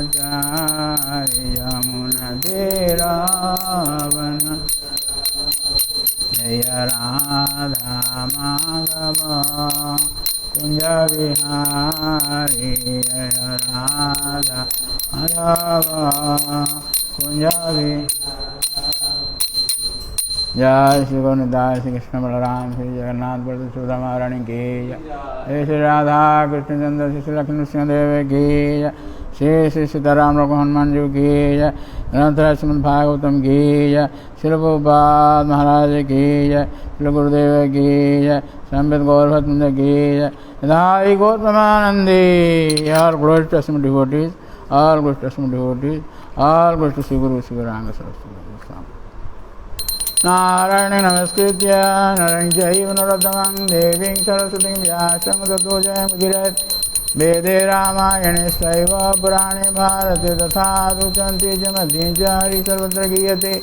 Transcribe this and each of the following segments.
यमुनतीरावनचारि यमुनतीरावन जय राधा माधव कुंज विहारी जय राधा माधव कुंज जय श्री गोविंदास श्री कृष्ण बलराम श्री जगन्नाथ बलदेव सुभद्रा रानी की जय श्री राधा कृष्ण चंद्र श्री लक्ष्मण सिंहदेव की जय श्री श्री सीताराम हनुमान जी की जय ग्रंथराज श्रीमद् भागवतम की जय श्री प्रभुपाद महाराज की जय श्री गुरुदेव की जय संबित गौरभद्र की जय दाई गौतमानंदी all glory to some devotees, all glory to some devotees, all glory to Sri Guru Sri Gauranga Saraswati. Narayan नमस्कृत्य नरं चैव नरोत्तमं देवीं सरस्वतीं व्यासं ततो जयमुदीरयेत् वेदे रामायणे चैव पुराणे भारते तथा दुचन्ति च मध्ये च हरिः सर्वत्र गीयते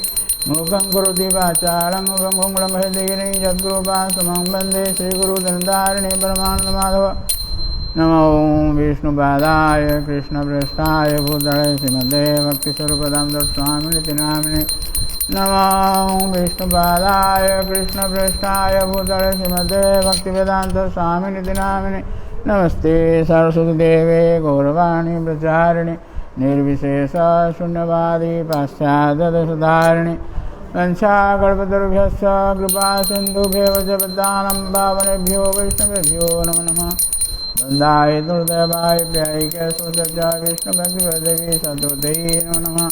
मूकं करोति वाचालं मुखं हृदयगिरिं यद्गुरुपासमं वन्दे श्रीगुरुदन्तारिणे परमानन्दमाधव नमो विष्णुपादाय कृष्णप्रेष्ठाय भूतले श्रीमते भक्तिस्वरूपदामोदर स्वामिनिति नामिने नमो विष्णुपादाय कृष्णप्रेष्ठाय भूतले श्रीमते भक्तिवेदांत स्वामिनिति नामिने नमस्ते सरस्वतीदेवे गौरवाणी प्रचारिणे निर्विशेष शून्यवादी पाश्चात्यदेशधारिणे वंशाकल्पतरुभ्यश्च कृपा सिन्धुभ्येव च पद्मानां पावनेभ्यो वैष्णवेभ्यो नमो नमः वन्दाय दुर्दैवाय प्यायिकेशवसज्जा विष्णुभक्तिप्रदेवी सतोदयी नमो नमः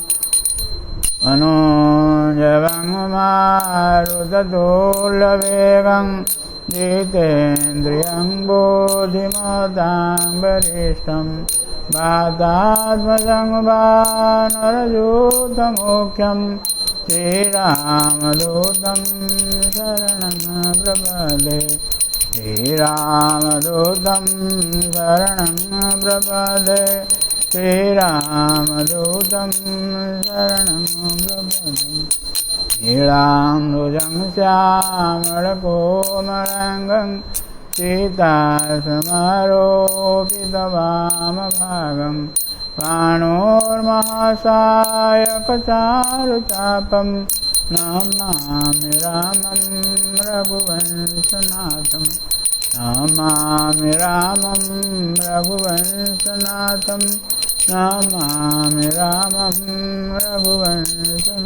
मनोजवं मारुततुल्यवेगं जितेन्द्रियं बोधिमतां वरिष्ठं वातात्मजं वानरयूथमुख्यं श्रीरामदूतं शरणं प्रपदे श्रीरामदूतं शरणं प्रपदे श्रीरामदूतं शरणं प्रपदे नीलाम्बुजं श्यामलकोमलाङ्गं सीतासमारोपितवामभागं पाणोर्महासायकचारुचापं नमामि रामं रघुवंशनाथं नमामि रामं रघुवंशनाथं नमामि रामं रघुवंशनाथं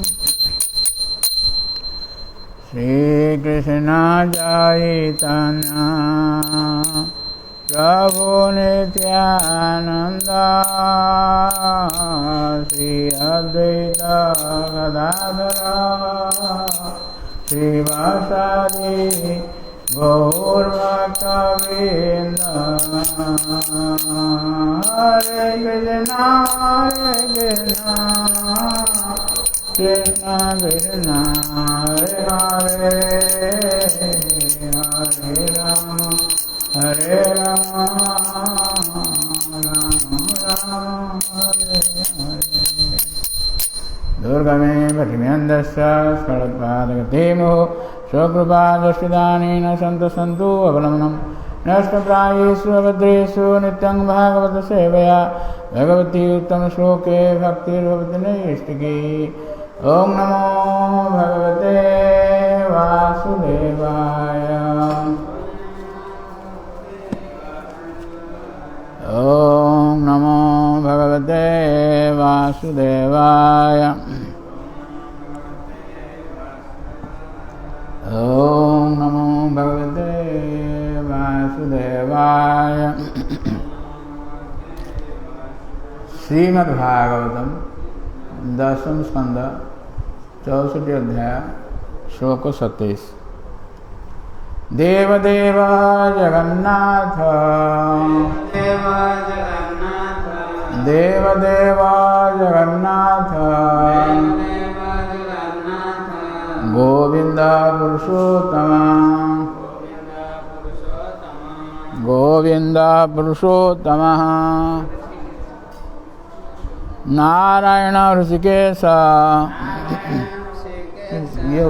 श्रीकृष्ण चैतन्य प्रभु नित्यानंद श्री अद्वैत गदाधर श्रीवासादि गौरभक्तवृंद हरे कृष्ण कृष्ण कृष्ण हरे हरे हरे राम हरे राम राम राम हरे हरे दुर्गमे भटिम्यन्दस्य स्मरत्पादगतिमो स्वकृपादस्विदानेन सन्तु अवलम्बनं नष्टप्रायेषु अभद्रेषु नित्यं भागवत सेवया भगवती उत्तमश्लोके भक्तिर्भवति नैष्टिकी ॐ नमो भगवते वासुदेवाय ॐ नमो भगवते वासुदेवाय। ओम नमो भगवते वासुदेवाय। श्रीमद्भागवतम 10th स्कंद 64 अध्याय श्लोक 27। देवदेव जगन्नाथ देवदेव जगन्नाथ गोविंद पुरुषोत्तम गोविंद पुरुषोत्तम नारायण ऋषिकेश ये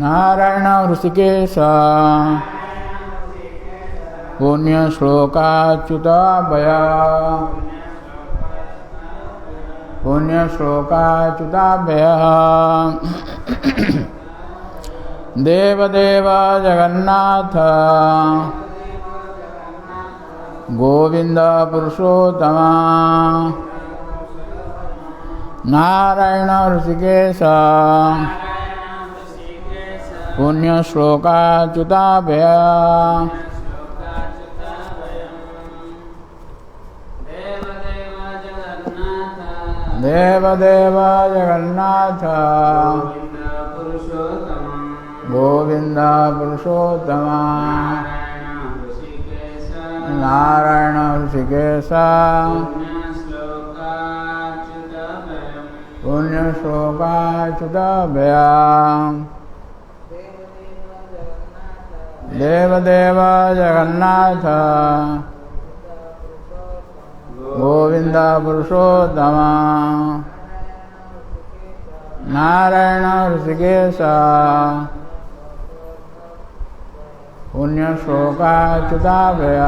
नारायण ऋषिकेश पुण्य श्लोकाच्युताभय पुण्य श्लोकाच्युताभय देवदेव जगन्नाथ गोविंद पुरुषोत्तम नारायण ऋषिकेश पुण्य श्लोकाच्युताभय देवदेव जगन्नाथ गोविंद पुरुषोत्तम नारायण ऋषिकेश पुण्य श्लोकाच्युताभय देवदेव जगन्नाथ गोविंद पुरुषोत्तम नारायण ऋषिकेश पुण्य श्लोकाच्युताभय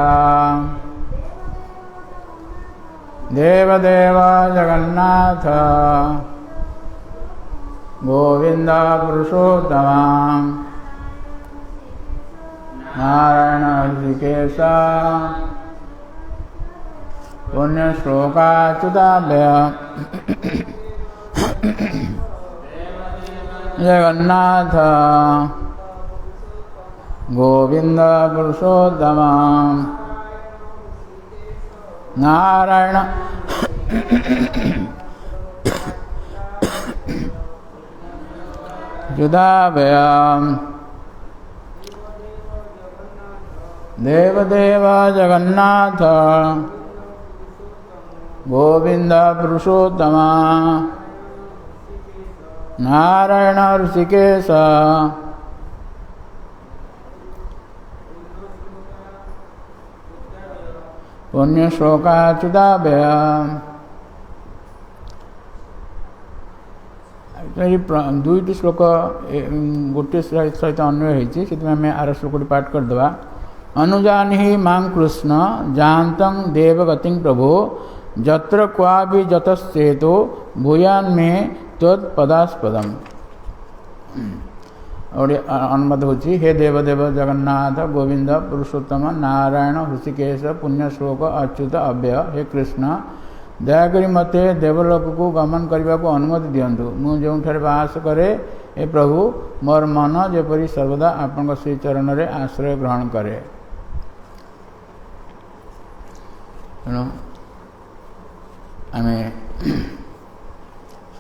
देवदेव जगन्नाथ गोविंद पुरुषोत्तम नारायण ऋषिकेश पुण्य श्लोकाच्युताभय जगन्नाथ गोविंद पुरुषोत्तम नारायण च्युताभय देवदेव जगन्नाथ गोविंद पुरुषोत्तम नारायण ऋषिकेश पुण्य श्लोकाच्युताभय। दुईटी श्लोक गोटे सहित अन्वय होती से आर श्लोक पाठ करदे। अनुजानी मां कृष्ण जानतं देवगतिं प्रभो जत्र क्वापि जतश्चेतो भूयान् मे त्वत्पदास्पदम्। और अनुवाद होची हे देवदेव जगन्नाथ गोविंद पुरुषोत्तम नारायण ऋषिकेश पुण्य श्लोक अच्युत अव्यय हे कृष्ण दयाकरी मते देवलोक को गमन करने को अनुमति दिंतु। मुझे बास करे हे प्रभु मोर मन जेपरी सर्वदा आपण श्री चरण रे आश्रय ग्रहण करे। आम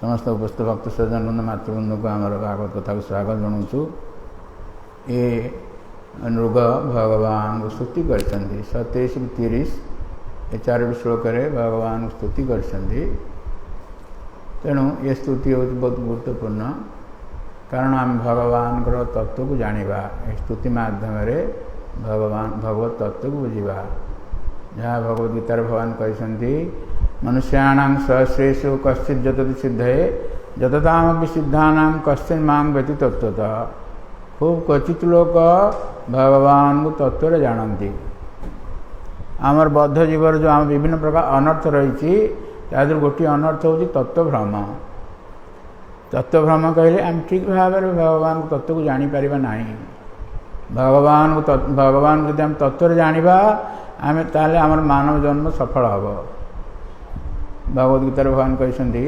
समस्त उपस्थित भक्त सज्जन बंधु मातृबंध को आम भागवत कथा को स्वागत जनाऊँ। ये नृग भगवान को स्तुति कर 27-30 ये 4 श्लोक भगवान को स्तुति कर। तेणु ये स्तुति हूँ बहुत गुरुत्वपूर्ण कारण आम भगवान तत्व को जाना स्तुति मध्यम भगवत तत्व को बुझा। जहाँ भगवद गीतार भगवान कहते मनुष्याणां सहस्रेषु कश्चित् जतति सिद्धये जततामपि सिद्धानां कश्चिन् मां व्यति तत्त्वतः। खूब क्वचित लोक भगवान को तत्व जानती। आमर बद्ध जीवर जो आम विभिन्न प्रकार अनर्थ रही गोटे अनर्थ हूँ तत्वभ्रम। तत्वभ्रम कहले आम ठीक भाव में भगवान को तत्व को जापर ना। भगवान को जब आम तत्व जाना आम ताले आमर मानव जन्म सफल हम। भगवद गीतार भगवान कहते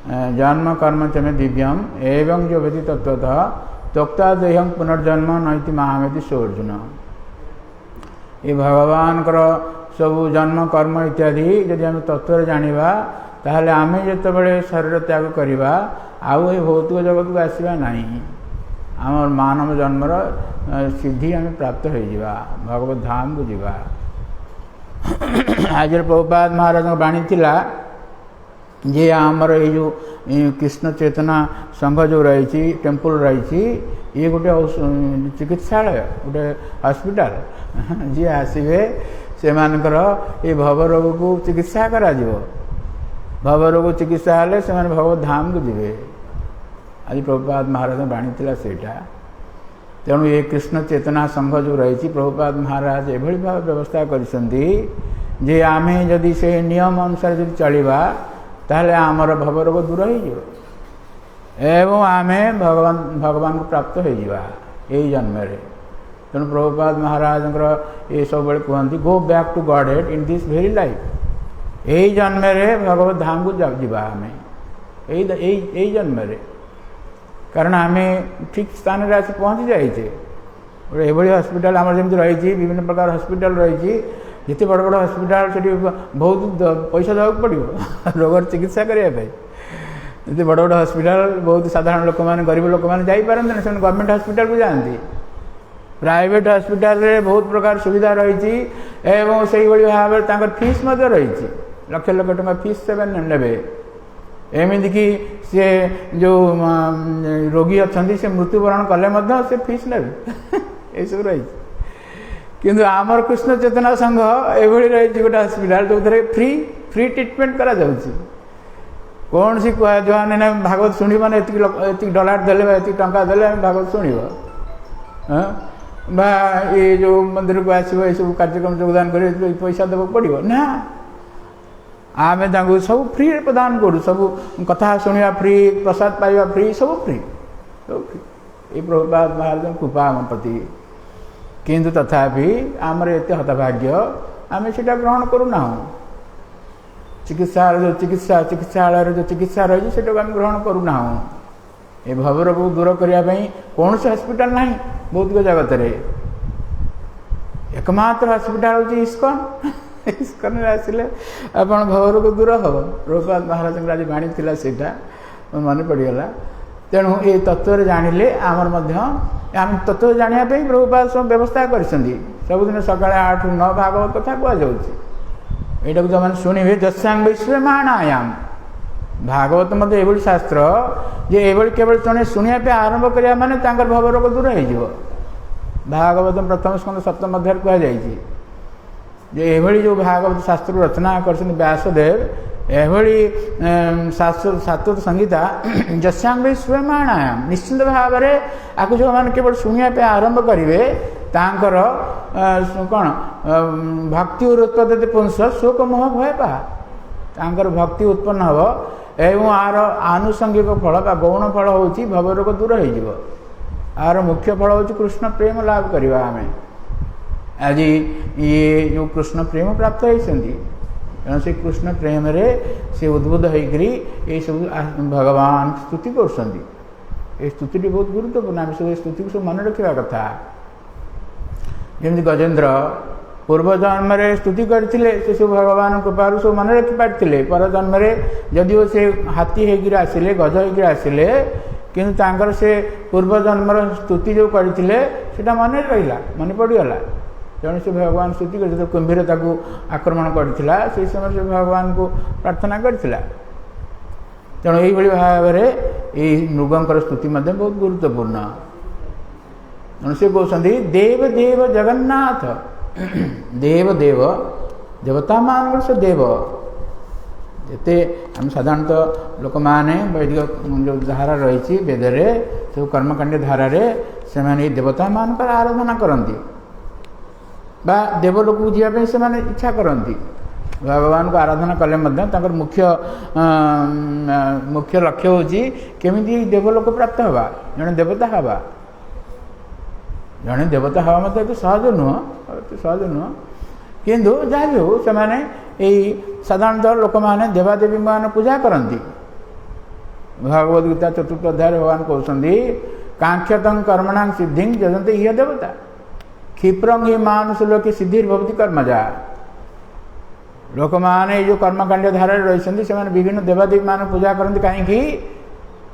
जन्म कर्म च में दिव्यम एवं जो व्यति तत्वतः त्यक्ता देहं पुनर्जन्म नैति महामेति सो अर्जुन। ये भगवान सब जन्म कर्म इत्यादि यदि आम तत्व जाना ताहले आम जिते शरीर त्याग करवा आउ भौतिक जगत को आसवा नहीं आम मानव जन्मर सिद्धि आम प्राप्त हो भगवत धाम को जीवा। आज प्रभुपाद महाराज बाणी थिला जे आमर ये जो कृष्ण चेतना संघ जो रही टेम्पल रही ये गोटे चिकित्सालय गोटे हॉस्पिटल जी आसवे से मानकर ये भवरोग को चिकित्सा करा भवरोग चिकित्सा हेले से भगवत धाम को जीवे। आज प्रभुपाद महाराज बाणी थिला सेटा तेणु ये कृष्ण चेतना संघ जो रही प्रभुपाद महाराज एभली भाव व्यवस्था करिसेंती जे आमे जदि से नियम अनुसार जदि चलिबा ताहले आमर भवरोग दूर हो एवं आमे भगवान को प्राप्त हो यही जन्म रे। तेणु प्रभुपाद महाराज ये सब बड़े कहते go back to Godhead in this very life यही जन्म रे भगवत धाम को जावा आम यही जन्म रे कारण आम ठीक स्थान रे आसी पहुँची जाइए गोटे ये हस्पिटाल आम जमी रही विभिन्न प्रकार हस्पिटाल रही जिते बड़ बड़ हस्पिटाल से बहुत पैसा देवाक पड़ो रोगर चिकित्सा करने ये बड़ बड़ हस्पिटाल बहुत साधारण लोक मैंने गरीब लोक मैंने जापारते से गवर्नमेंट हस्पिटाल को जाती प्राइवेट हस्पिटाल रे बहुत प्रकार सुविधा रही एवं से भाव में फीस रही लक्ष लक्ष टका फीस से ने एमती कि सी जो रोगी अच्छा से मृत्युवरण कले से फीस ने ये सब रही किंतु आमर कृष्ण चेतना संघ एभली रही गोटे हस्पिटाल जो फ्री फ्री ट्रिटमेंट करा जाउछि कौन सी जो मैंने भागवत शुणी मैंने ये डॉलर देले ये टंका देले भागवत शुणव ये जो मंदिर को आसो ये सब कार्यक्रम योगदान कर पैसा देवाक पड़ो ना आम सब फ्री प्रदान करूँ सब कथा शुणा फ्री प्रसाद पाइबा फ्री सब फ्री ये प्रभुपाद महाराज कृपा आम प्रति किंतु तथापि आमर एत हतभाग्य आम से ग्रहण करूना चिकित्सालय जो चिकित्सा रही से ग्रहण करूना ये भवरोग को दूर करने कौन से हस्पिटाल ना भौतिक जगत रे एकमात्र हस्पिटाल हूँ इस्कन इस्कन आसिले आपण भवरोग दूर हम प्रभुपाद महाराज आज बाणी थिला सेटा मन पड़गला तेणु ये तत्व जानिले आमर आम तत्व जानापी प्रभुपाद सब व्यवस्था कर सबुदिन सकाଳେ 8 ରୁ 9 भागवत कथा कहुच्छी यहाँ जो मैंने शुणे जस्यांग विश्वमाणायाम भागवत मत ये शास्त्र जे ये केवल जड़े शुणापी आरंभ करा माने भवरोग दूर हो भागवत प्रथम स्कंद सप्तम अध्याय कहुई ये जो भागवत शास्त्र रचना कर व्यासदेव एभली शास्त्र सात्वत संहिता जस्यांग विश्वमाणायाम निश्चिंत भाव में आपको जो मैंने केवल शुणापी आरंभ करेंगे तांकर कौन भक्ति उत्पत्ति पुंस शोक मोह भय पा तांकर भक्ति उत्पन्न हम एवं आर आनुषंगिक फल बा गौण फल हूँ भवरोग दूर हो आर मुख्य फल हूँ कृष्ण प्रेम लाभ करवा आम आज ये जो कृष्ण प्रेम प्राप्त होती तेणु से कृष्ण प्रेम रे से उद्बुद्ध होकर ये सब भगवान स्तुति कर स्तुति बहुत गुरुत्वपूर्ण आम सब स्तुति को सब मन रखा कथा जमी गजेन्द्र पूर्व जन्म रे स्तुति करथिले से सब भगवान कृपार सब मन रखी पार्थिले पर जन्म रे जदिओ से हाथी होकर आसिले गज होकर आसिले किंतु तांकर से पूर्व जन्मर स्तुति जो करथिले सेटा मन रहिला मन पड़गला तेणु से भगवान स्तुति कर कुंभीर आक्रमण करथिला से समय से भगवान को प्रार्थना करथिला तेणु यही भाव में ये मृगंकर स्तुति बहुत गुरुत्वपूर्ण तेणु से कहते देव देव जगन्नाथ देव देव देवता मान से देव जिते आम साधारणतः लोक मैंने वैदिक जो धारा रही वेदरे सब कर्मकांड धारा से मैंने देवता मान आराधना करती बा देवलोक को जावाई से इच्छा करती भगवान को आराधना कले मुख्य मुख्य लक्ष्य हूँ केमी देवलोक प्राप्त हवा जड़े देवता हवा जड़े देवता हवा मत एत सहज नुह किंतु जहाँ भी हो से साधारणतः लोक मैंने देवादेवी मान पूजा करती भगवद गीता 4th अध्याय भगवान कहते कांक्षतं कर्मणां सिद्धि जजंते इह देवता क्षिप्रं हि मानुष लोके सिद्धिर्भवति कर्मजा। लोक मैंने जो कर्मकांड धारा रही से विभिन्न देवादेवी मान पूजा करते कहीं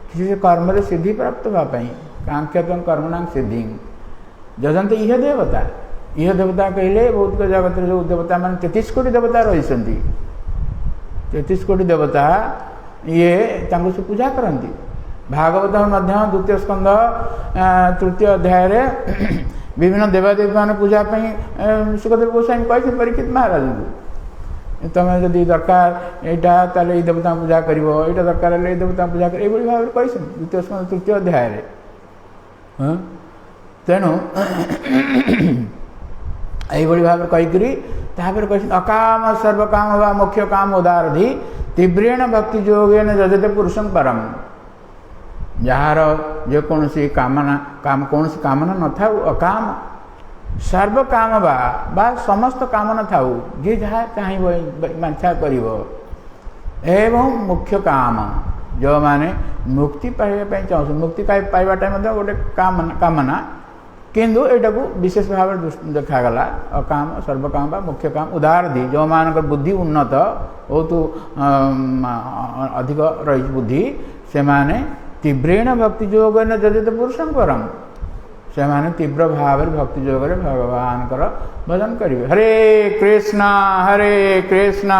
किसी कर्म सिद्धि प्राप्त हाँपाई कांक्षतं कर्मणां सिद्धि जजंते इह देवता। यह देवता कहले भौतिक जगत जो देवता मान 33 कोटी देवता रही 33 कोटी देवता ये से पूजा करती। भागवत मध्य 2य स्कंद 3य अध्याय विभिन्न देवादेवी मान पूजा सुखदेव गोस्वामी कहते परीक्षित महाराज को तुम्हें जदि दरकार यहाँ ताले देवता पूजा कर दरकार देवता पूजा कर भाव में कही 2य स्कंद 3य अध्याय तेणु यही भाव में कहीकि अकाम सर्वकाम व मुख्य काम उदारधि तीव्रेण भक्ति योगेन जजते पुरुषं परम। जार जेकोसी कामना काम कौन कामना न था अकाम सर्व काम बा समस्त कामना था जी जहाँ चाहे मांछा कर एवं मुख्य काम जो माने मुक्ति पाइबा चाहूँ मुक्ति पाइबाटा गोटे कामना किंतु एटा को विशेष भाव देखागला अकाम सर्वकाम बा मुख्य काम उदारधि जो मान बुद्धि उन्नत बहुत अधिक रही बुद्धि से माने तीव्रेण भक्ति योग न जजित पुरुषं परम से माने तीव्र भाव भक्ति योग भगवान भजन करेंगे। हरे कृष्णा कृष्णा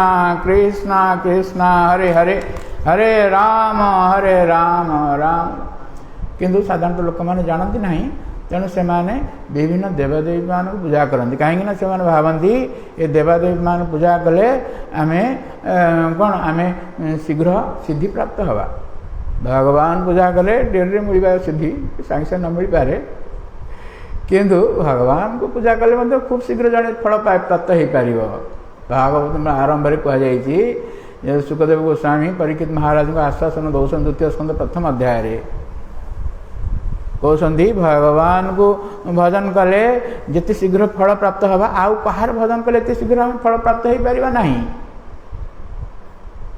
कृष्णा हरे हरे हरे राम राम किंतु साधारणतः लोक मैंने जानती ना तेणु से विभिन्न देवादेवी मान पूजा करती कहीं से भावती ये देवादेवी मान पूजा कले आम कौन आम शीघ्र सिद्धि प्राप्त हवा भगवान पूजा कले डेरी मिलवा सिद्धि सागे सागे न मिल पारे किंतु भगवान को पूजा कले खूब शीघ्र जड़े फल प्राप्त हो पार। भागवत आरंभ कहुई सुखदेव गोस्वामी परीक्षित महाराज को आश्वासन दौरान 2य स्कंद 1th अध्याय कहते भगवान को भजन कले जिते शीघ्र फल प्राप्त हवा आउ कहार भजन कले एत शीघ्र हम फल प्राप्त हो पार ना।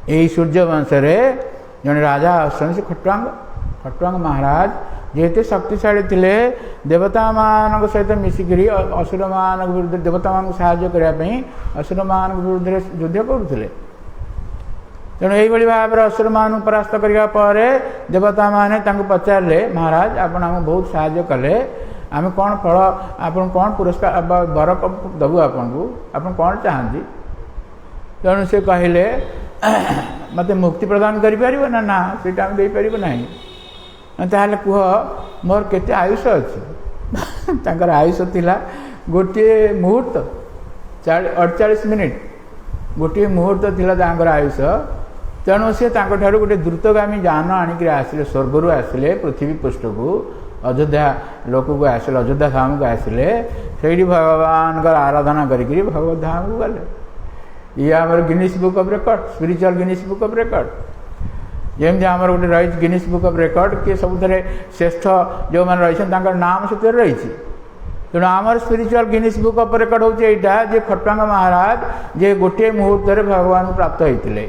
यही सूर्यवंश जड़े राजा आसन से खटवांग महाराज जेते शक्तिशाली थे देवता मान सहित मिसिकी असुर मान विरुद्ध देवता मान साहाय्य करने असुर मान विरुद्ध युद्ध करुले तेणु यही भाव में असुर मान परास्त करने देवता मैंने पचारे महाराज आपण आम बहुत साहाय्य कले आम कौन फल आप कौन पुरस्कार बर दबू आपन कौन चाहती तेणु से कहले मत मुक्ति प्रदान कर ना से दे पार ना ताहले कह मोर केते आयुष अच्छी आयुष थिला गोटे मुहूर्त 48 मिनिट गोटे मुहूर्त थिला आयुष तेणु सी गोटे द्रुतगामी जान आणिक आसिले स्वर्गर आसिले पृथ्वी पृष्ठ को अयोध्या लोक को आसिले अयोध्या धाम को आसिले से भगवान आराधना करी भगवत धाम को गले। ये आमर Guinness book of record spiritual Guinness book of record जमी आम गोटे रही गिनीज बुक ऑफ रिकॉर्ड किए सब श्रेष्ठ जो मैंने रही नाम से रही तेणु आमर spiritual Guinness book of record हूँ यहाँ जे खटवांग महाराज जे गोटे मुहूर्त भगवान प्राप्त होते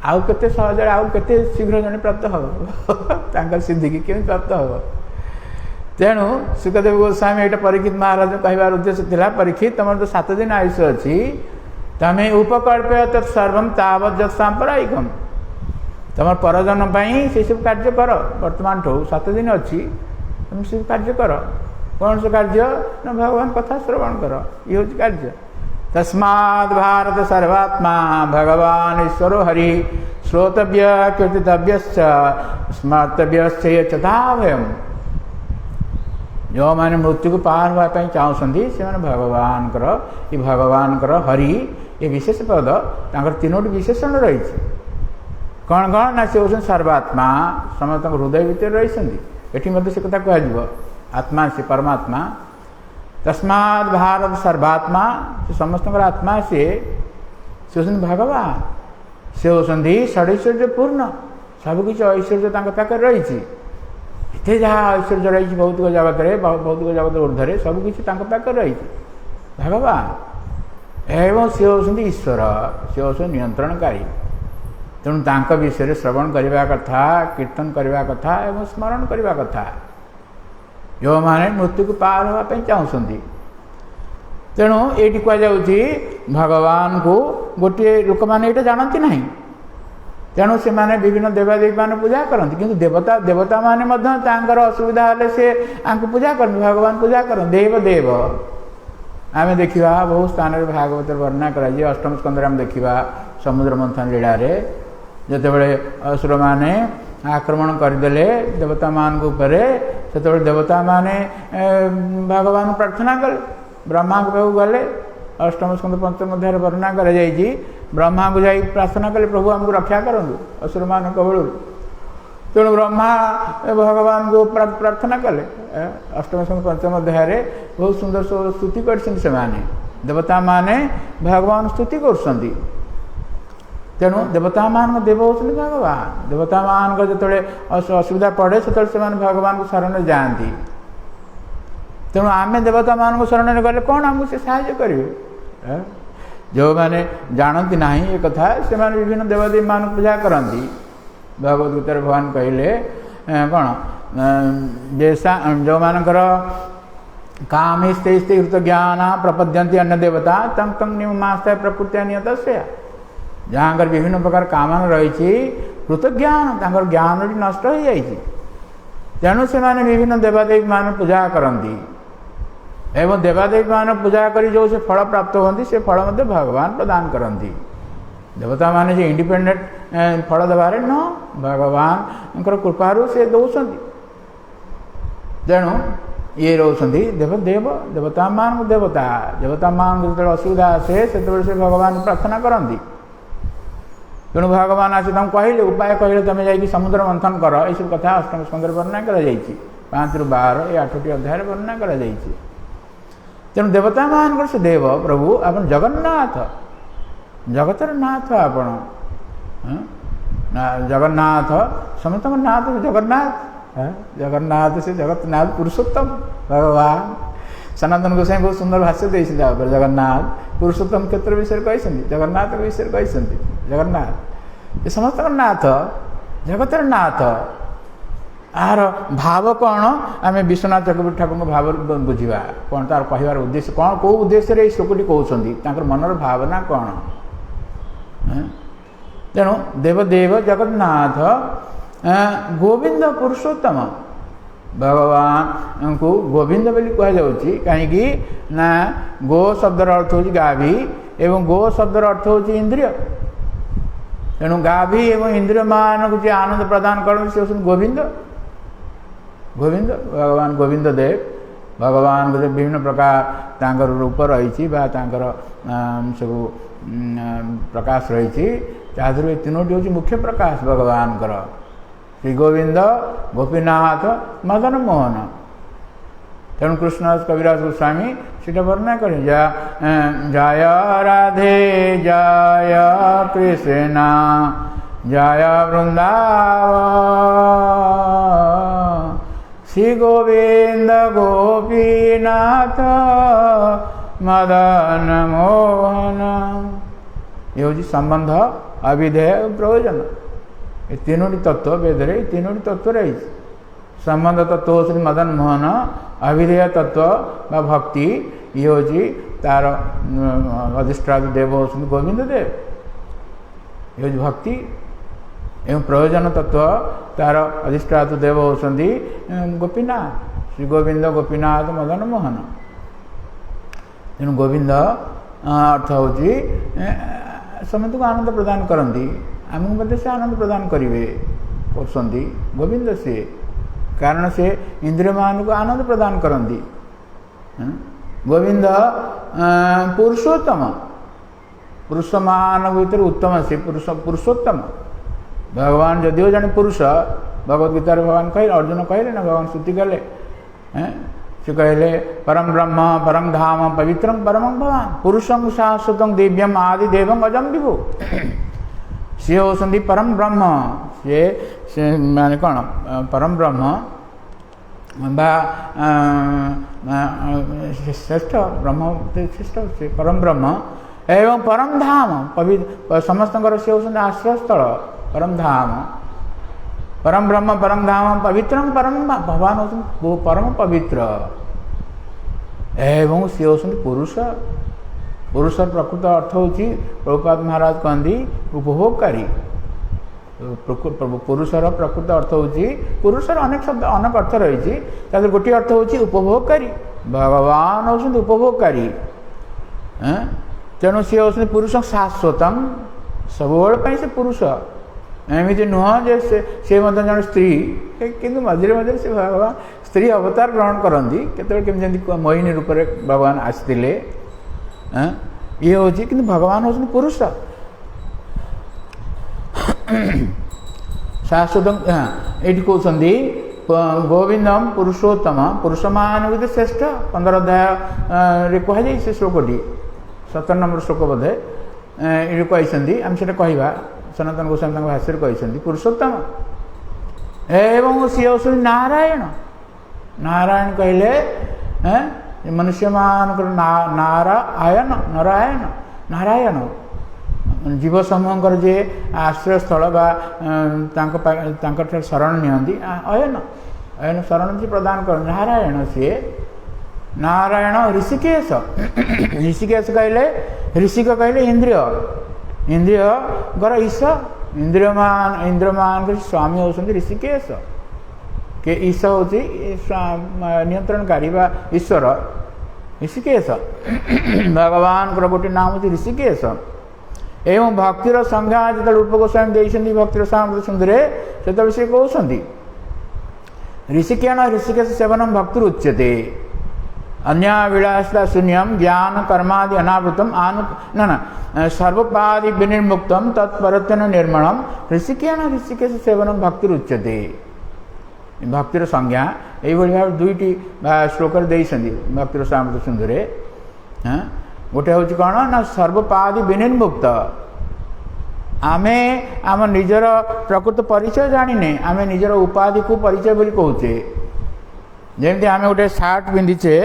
आउ केते सहज आउ केते शीघ्र जन प्राप्त हम सिद्धि की केमी प्राप्त हम। तेणु सुखदेव गोस्वामी यहाँ परीक्षित महाराज कहबार उद्देश्य था परीक्षित तुम तो 7 दिन आयुष अच्छी तमें उपकल्पय तत्सर्व तावत सांपरायिकम तुम परजन से सब कार्य कर वर्तमान ठो 7 दिन अच्छी तुम सब कार्य कर कौन से कार्य न भगवान कथा श्रवण कर ये हूँ कार्य। तस्माद् भारत सर्वात्मा भगवान ईश्वरो हरि श्रोतव्य कीर्तितव्य स्मर्तव्य चताभयम जो मैंने मृत्यु को पार होगापी चाहती से भगवान हरि ये विशेष पद तीनोटी विशेषण रही कौन कौन ना सी हूँ सर्वात्मा समस्त हृदय भितर रही से कथा कह आत्मा से परमात्मा तस्माद् भारत सर्वात्मा समस्त आत्मा से होती भगवान से होती षडैश्वर्य पूर्ण सबकि ऐश्वर्य पाखे रही इतने जहाँ ऐश्वर्य रही भौतिक जगत भौतिक जगत ऊर्धे सबकि पाखे रही भगवान एवं सी होती ईश्वर सी होती नियंत्रणकारी तेणु तांक विषय श्रवण करने कथा कीर्तन करने कथा एवं स्मरण करने कथा जो माने मृत्यु को पार होगापी चाहती। तेणु ये कहुच्छी भगवान को गोटे लोक मैंने ये जानती ना, तेणु से माने विभिन्न देवादेवी मान पूजा करती, किंतु देवता देवता माने असुविधा हेल्ले से पूजा करते, भगवान पूजा कर देव देव आम देखा बहुत स्थान भागवत वर्णना कराई। अष्टम स्कंदर आम देखा समुद्र मंथन लीला जिते बड़े असुर माने आक्रमण करदे देवता मान से देवता माने भगवान प्रार्थना कले, ब्रह्मा को पाखु गले। अष्टम स्कंद पंचम अध्याय वर्णना कर ब्रह्मा को जाई प्रार्थना कले, प्रभु आमको रक्षा करूँ असुर मान बलू। तेणु ब्रह्मा भगवान को प्रार्थना कले। अष्टम स्कंद पंचम अध्याय बहुत सुंदर स्तुति कर देवता माने भगवान स्तुति कर। तेणु देवता मान देव होती भगवान। देवता मान जो असुविधा पड़े से भगवान को शरण जाती। तेणु आम देवता मान शरण गले कौन आमको से साहाय्य करेंगे। जो मैंने जानती ना ये कथा से विभिन्न देवादेवी मान पूजा करती। भगवद गीता भगवान कहले कौन जैसा जो मानकर काम स्ते कृत ज्ञान प्रपद्यंती अन्य देवता तंग तंग नियमास्ता प्रकृति नियत से जहाँ विभिन्न प्रकार कामना रही कृतज्ञान ज्ञान नष्ट हो जाए। तेणु से विभिन्न देवादेवी मान पूजा करती एवं देवादेवी मान पूजा कर जो से फल प्राप्त होती से फल मध्य भगवान प्रदान करती। देवता माने जे इंडिपेंडेंट फल देवारे न भगवान कृपारू से दौरान। तेणु ये रोचंदी देव देव देवता मान देवता देवता मान जो असुविधा आसे से भगवान प्रार्थना करती। तेणु भगवान आसे तुम कहले उपाय कहले तुम जा समुद्र मंथन कर ये सब कथा अष्टम स्कंदर वर्णना कर 5 ରୁ 12 ये 8टी अध्याय वर्णना कर। तेणु देवता मान से देव प्रभु आप जगन्नाथ जगतर नाथ आपण जगन्नाथ समस्त नाथ जगन्नाथ जगन्नाथ से जगन्नाथ पुरुषोत्तम भगवान सनातन गोसाई बहुत सुंदर भाष्य दे जगन्नाथ पुरुषोत्तम क्षेत्र विषय कहते जगन्नाथ विषय कहते जगन्नाथ ये समस्त नाथ जगतर नाथ आर भाव कौन आम विश्वनाथ चक्रवर्ती ठाकुर भाव बुझा कौन तार कहबार उद्देश्य कौन कौ उद्देश्य ये श्लोकटी कहते मनर भावना कौन। तेणु देवदेव जगन्नाथ गोविंद पुरुषोत्तम भगवान को गोविंद बोली कहुच्छी कहीं ना गो शब्दर अर्थ हूँ गाभी एवं गो शब्दर अर्थ हूँ इंद्रिय। तेणु गाभी एवं इंद्रिय मान को आनंद प्रदान करते गोविंद गोविंद भगवान गोविंद देव भगवान को विभिन्न प्रकार रूप रही सब प्रकाश रही ये तीनोटी हूँ मुख्य प्रकाश भगवान श्री गोविंद गोपीनाथ मदन मोहन। तेणु कृष्ण कविराज गोस्वामी सीटा वर्णना कर जय राधे जय कृष्ण जय वृंदावन श्री गोविंद गोपीनाथ मदन मोहन। ये हूँ संबंध अविधेय प्रयोजन ये तीनोटी तत्व वेदरे तीनोटी तत्व रही। संबंध तत्व श्री मदन मोहन अविधेय तत्व व भक्ति ये हूँ तार अधिष्ठाता देव हो गोविंद देव ये हूँ भक्ति एवं प्रयोजन तत्व तार अधिष्ठाता देव होती गोपीनाथ श्री गोविंद गोपीनाथ मदन मोहन। तेणु गोविंद अर्थ हूँ समस्त को आनंद प्रदान करती आमको मध्य से आनंद प्रदान करेंगे गोविंद से कारण से इंद्रिय मान को आनंद प्रदान करती। गोविंद पुरुषोत्तम पुरुष मान भर उत्तम से पुरुषोत्तम भगवान जदिव जन पुरुष भगवद्गीता भगवान कह अर्जुन कहले ना भगवान स्तुति कले से कहले परम ब्रह्म परम धाम पवित्रम परम भगवान पुरुषं शाश्वतं दिव्यम आदि देवम अजम विभु सी होती परम ब्रह्म से माने कौन परम ब्रह्म श्रेष्ठ ब्रह्म श्रेष्ठ से परम ब्रह्म एवं परम धाम पवित्र समस्त से होती आश्रय स्थल परम धाम, परम ब्रह्म परम धाम पवित्रम परम भगवान होती परम पवित्र एवं सी होती पुरुष। पुरुषर प्रकृत अर्थ होची प्रभुपाद महाराज कहती उपभोगकारी। पुरुषर प्रकृत अर्थ होची पुरुषर अनेक शब्द अनेक अर्थ रही गोटे अर्थ होची उपभोगकारी। भगवान होती उपभोगकारी तेणु सी होती पुरुष शाश्वतम सबुबले से पुरुष एमती नुह जे से जन स्त्री किंतु मझे मझे से भगवान स्त्री अवतार ग्रहण करती केतल मोहिनी रूप में भगवान आसते ये हूँ कि भगवान होती पुरुष शाश्वत। ये कहते गोविंदम पुरुषोत्तम पुरुष मान श्रेष्ठ 15 अध्याय कहुई से श्लोकटी 17 नंबर श्लोक बोधे ये कहते आम से कहवा सनातन गोस्वामी भाष्य कहते पुरुषोत्तम एवं सी हूँ नारायण। नारायण कहले मनुष्य मान नारायण नारायण नारायण जीव समूह जे आश्रय स्थल शरण नियंती अयन अयन शरण जी प्रदान कर नारायण सी नारायण। ऋषिकेश ऋषिकेश कहले ऋषिक कहले इंद्रिय इंद्रिय गर ईश इंद्रमान स्वामी होती ऋषिकेश के ईश होती नियंत्रणकारी ईश्वर ऋषिकेश भगवान गोटे नाम होती ऋषिकेश। एवं भक्तिर संज्ञा जो रूप गोस्वामी देखते भक्तिर सामर्थ सुंदरे से कहते ऋषिकेण ऋषिकेश सेवनम भक्तिर उच्यते अन्याविलासता शून्यम ज्ञान कर्मादि अनावृतम न सर्वपादि विनिर्मुक्तम तत्परत्न निर्मणम ऋषिकेण ऋषिकेश सेवनम भक्तिर उच्यते। भक्तिर संज्ञा यही भाव दुईटी श्लोक देते भक्तिर सामर्थ सुंदरे गोटे हूँ कौन ना सर्वपादि विनिर्मुक्त आमे आम निजर प्रकृत परिचय जाने आम निजर उपाधि को परिचय बोली कहचे जमी आम गोटे सार्ट पिंधिचे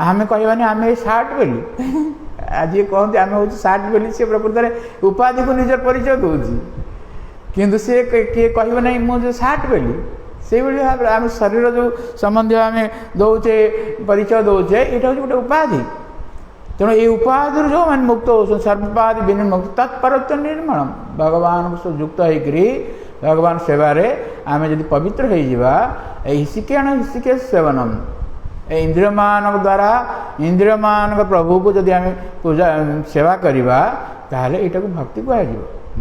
आम कहवानी आम ये सार्ट बोली आज कहते आम हूँ सार्ट बोली सी प्रकृत में उपाधि को निजर परिचय दूसरी किंतु सी किए कह ना मुझे सार्ट बोली से भाव आम शरीर जो संबंधी आम दौचे परिचय दौचे यहाँ हूँ गोटे उपाधि तेणु ये उपाधि जो मैंने मुक्त हो सर्वपादि विनिर्मुक्त तत्परत्व निर्मलम भगवान युक्त होकर भगवान सेवारे आम जब पवित्र हो ऋषिकेण ऋषिकेश सेवनम इंद्रिय मान द्वारा इंद्रिय मान प्रभु को जब आम पूजा सेवा करवा ताहले यहाँ को भक्ति कह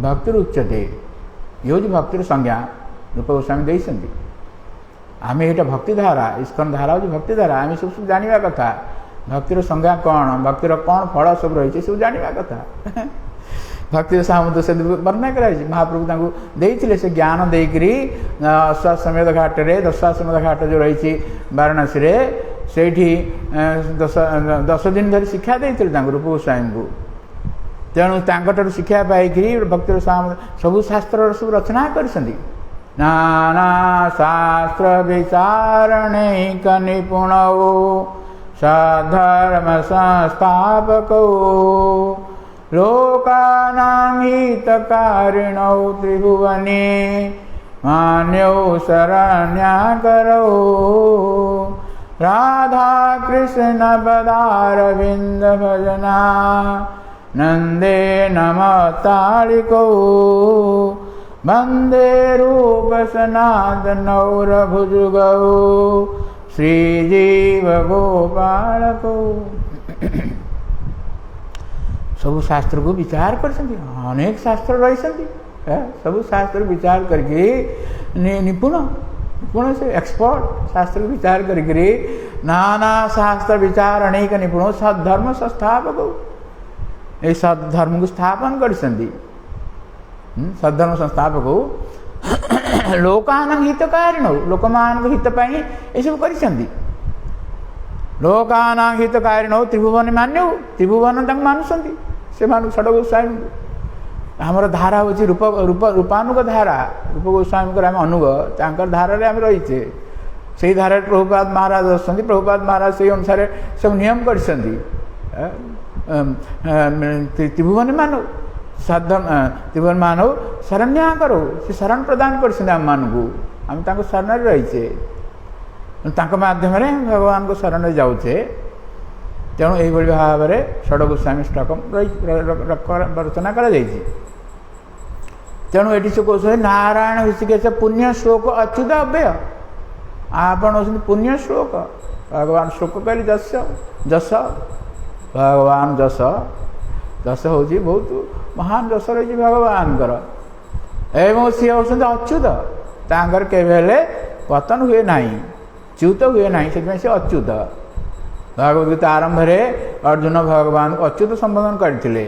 भक्तिर उच्यते ये हूँ भक्तिर संज्ञा रूप गोस्वामी देते आम यहाँ भक्तिधारा इस्कन धारा हूँ भक्तिधारा आम सब जाना कथा भक्तिर संज्ञा कौन भक्तिर कौन फल सब रही सब जाना कथा भक्ति सामुद्र से वर्णना कराई महाप्रभु देते से ज्ञान देकरी अश्वमेध घाट रे दशाश्वमेध घाट जो रही वाराणसी रे से 10 दिन धरी शिक्षा देते रूप गोस्वामी को तेणु शिक्षा पाई भक्तिर सबू शास्त्र सब रचना कर नाना शास्त्र विचारणैक निपुण सधर्म संस्थापक लोकानां हितकारिणौ त्रिभुवने मान्यौ शरण्याकरौ राधा कृष्ण पदारविंद भजना नंदे नमतालिकौ वंदे रूप सनातनौ रघुजुगौ श्रीजीव गोपाल को सब शास्त्र को विचार कर अनेक शास्त्र रही सब शास्त्र विचार करके निपुण निपुण से एक्सपर्ट शास्त्र विचार करके नाना शास्त्र विचार अनेक निपुण सद्धर्म संस्थापक ये सद्धर्म को स्थापन कर सद्धर्म संस्थापक लोकान हितकारिण लोकमान हितपाई ये सब कर लोकान हितकारिण त्रिभुवन मान्य त्रिभुवन तक मानुंट से मान षड गोस्वामी आमर धारा हूँ रूप रूप रूपानुग धारा रूप गोस्वामी आम अनुग तर धारे आम रहीचे से धारा प्रभुपाद महाराज अच्छा प्रभुपाद महाराज से अनुसार सब नियम कर त्रिभुवन मानव साधन त्रिभुवन मानव शरण्या करो से शरण प्रदान कर आम मानू आम शरण रहीचे माध्यम भगवान को शरण जाऊे तेणु यही भाव में षड गोस्वामी स्टकम रचना कर तेणु ये से कौन नारायण ऋषिकेश पुण्य श्लोक अच्युत अव्यय आपण हो पुण्य श्लोक भगवान श्लोक कहले जस जस भगवान जस जस हूँ बहुत महान जस रही भगवान एवं सी होती अच्युत तांकर केवे पतन हुए ना च्युत हुए ना से अच्युत भगवद गीता आरंभ में अर्जुन भगवान को अच्युत संबोधन करते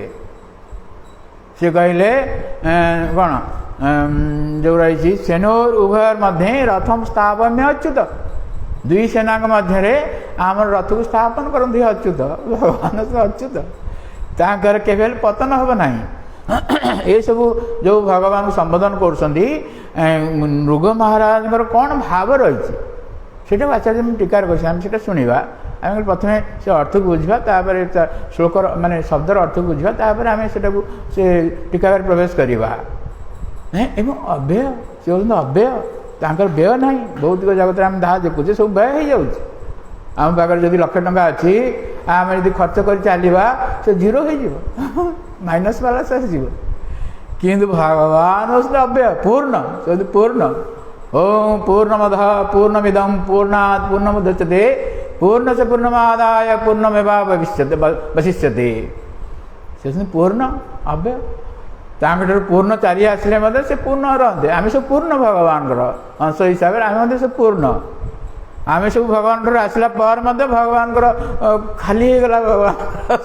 सी कहले कौन जो रही सेनोर उभयर मध्य रथम स्थापन्य अच्युत दुई सेना मध्य आम रथ को स्थापन करते अच्युत भगवान से अच्युत ताकर केवल पतन हम ना ये सब जो भगवान को संबोधन कर मृग महाराज कौन भाव रही से आचार्य टीकार कर शुणा आम प्रथम से अर्थ को बुझा श्लोक माने शब्दर अर्थ को बुझा आम से टीका प्रवेश करवा एवं अव्यय सी हूँ अव्यय तांकर व्यय ना भौतिक जगत आम जहाँ देखुचे सब व्यय हो आम पाखे जब 1,00,000 टंका अच्छी आम यदि खर्च कर चलवा से जीरो हो माइनस वाला से जीव किंतु भगवान हूँ अव्यय पूर्ण से पूर्ण ओम पूर्णमद पूर्णमिदम पूर्णात् पूर्णमुदच्यते पूर्ण से पूर्णमादाय पूर्णमेवावशिष्यते से पूर्ण अव्यय तांकर पूर्ण चारि आसिले से पूर्ण रहा आम सब पूर्ण भगवान अंश हिसाब से आम सब पूर्ण आम सब भगवान आसला पर भगवान खाली हो गला भगवान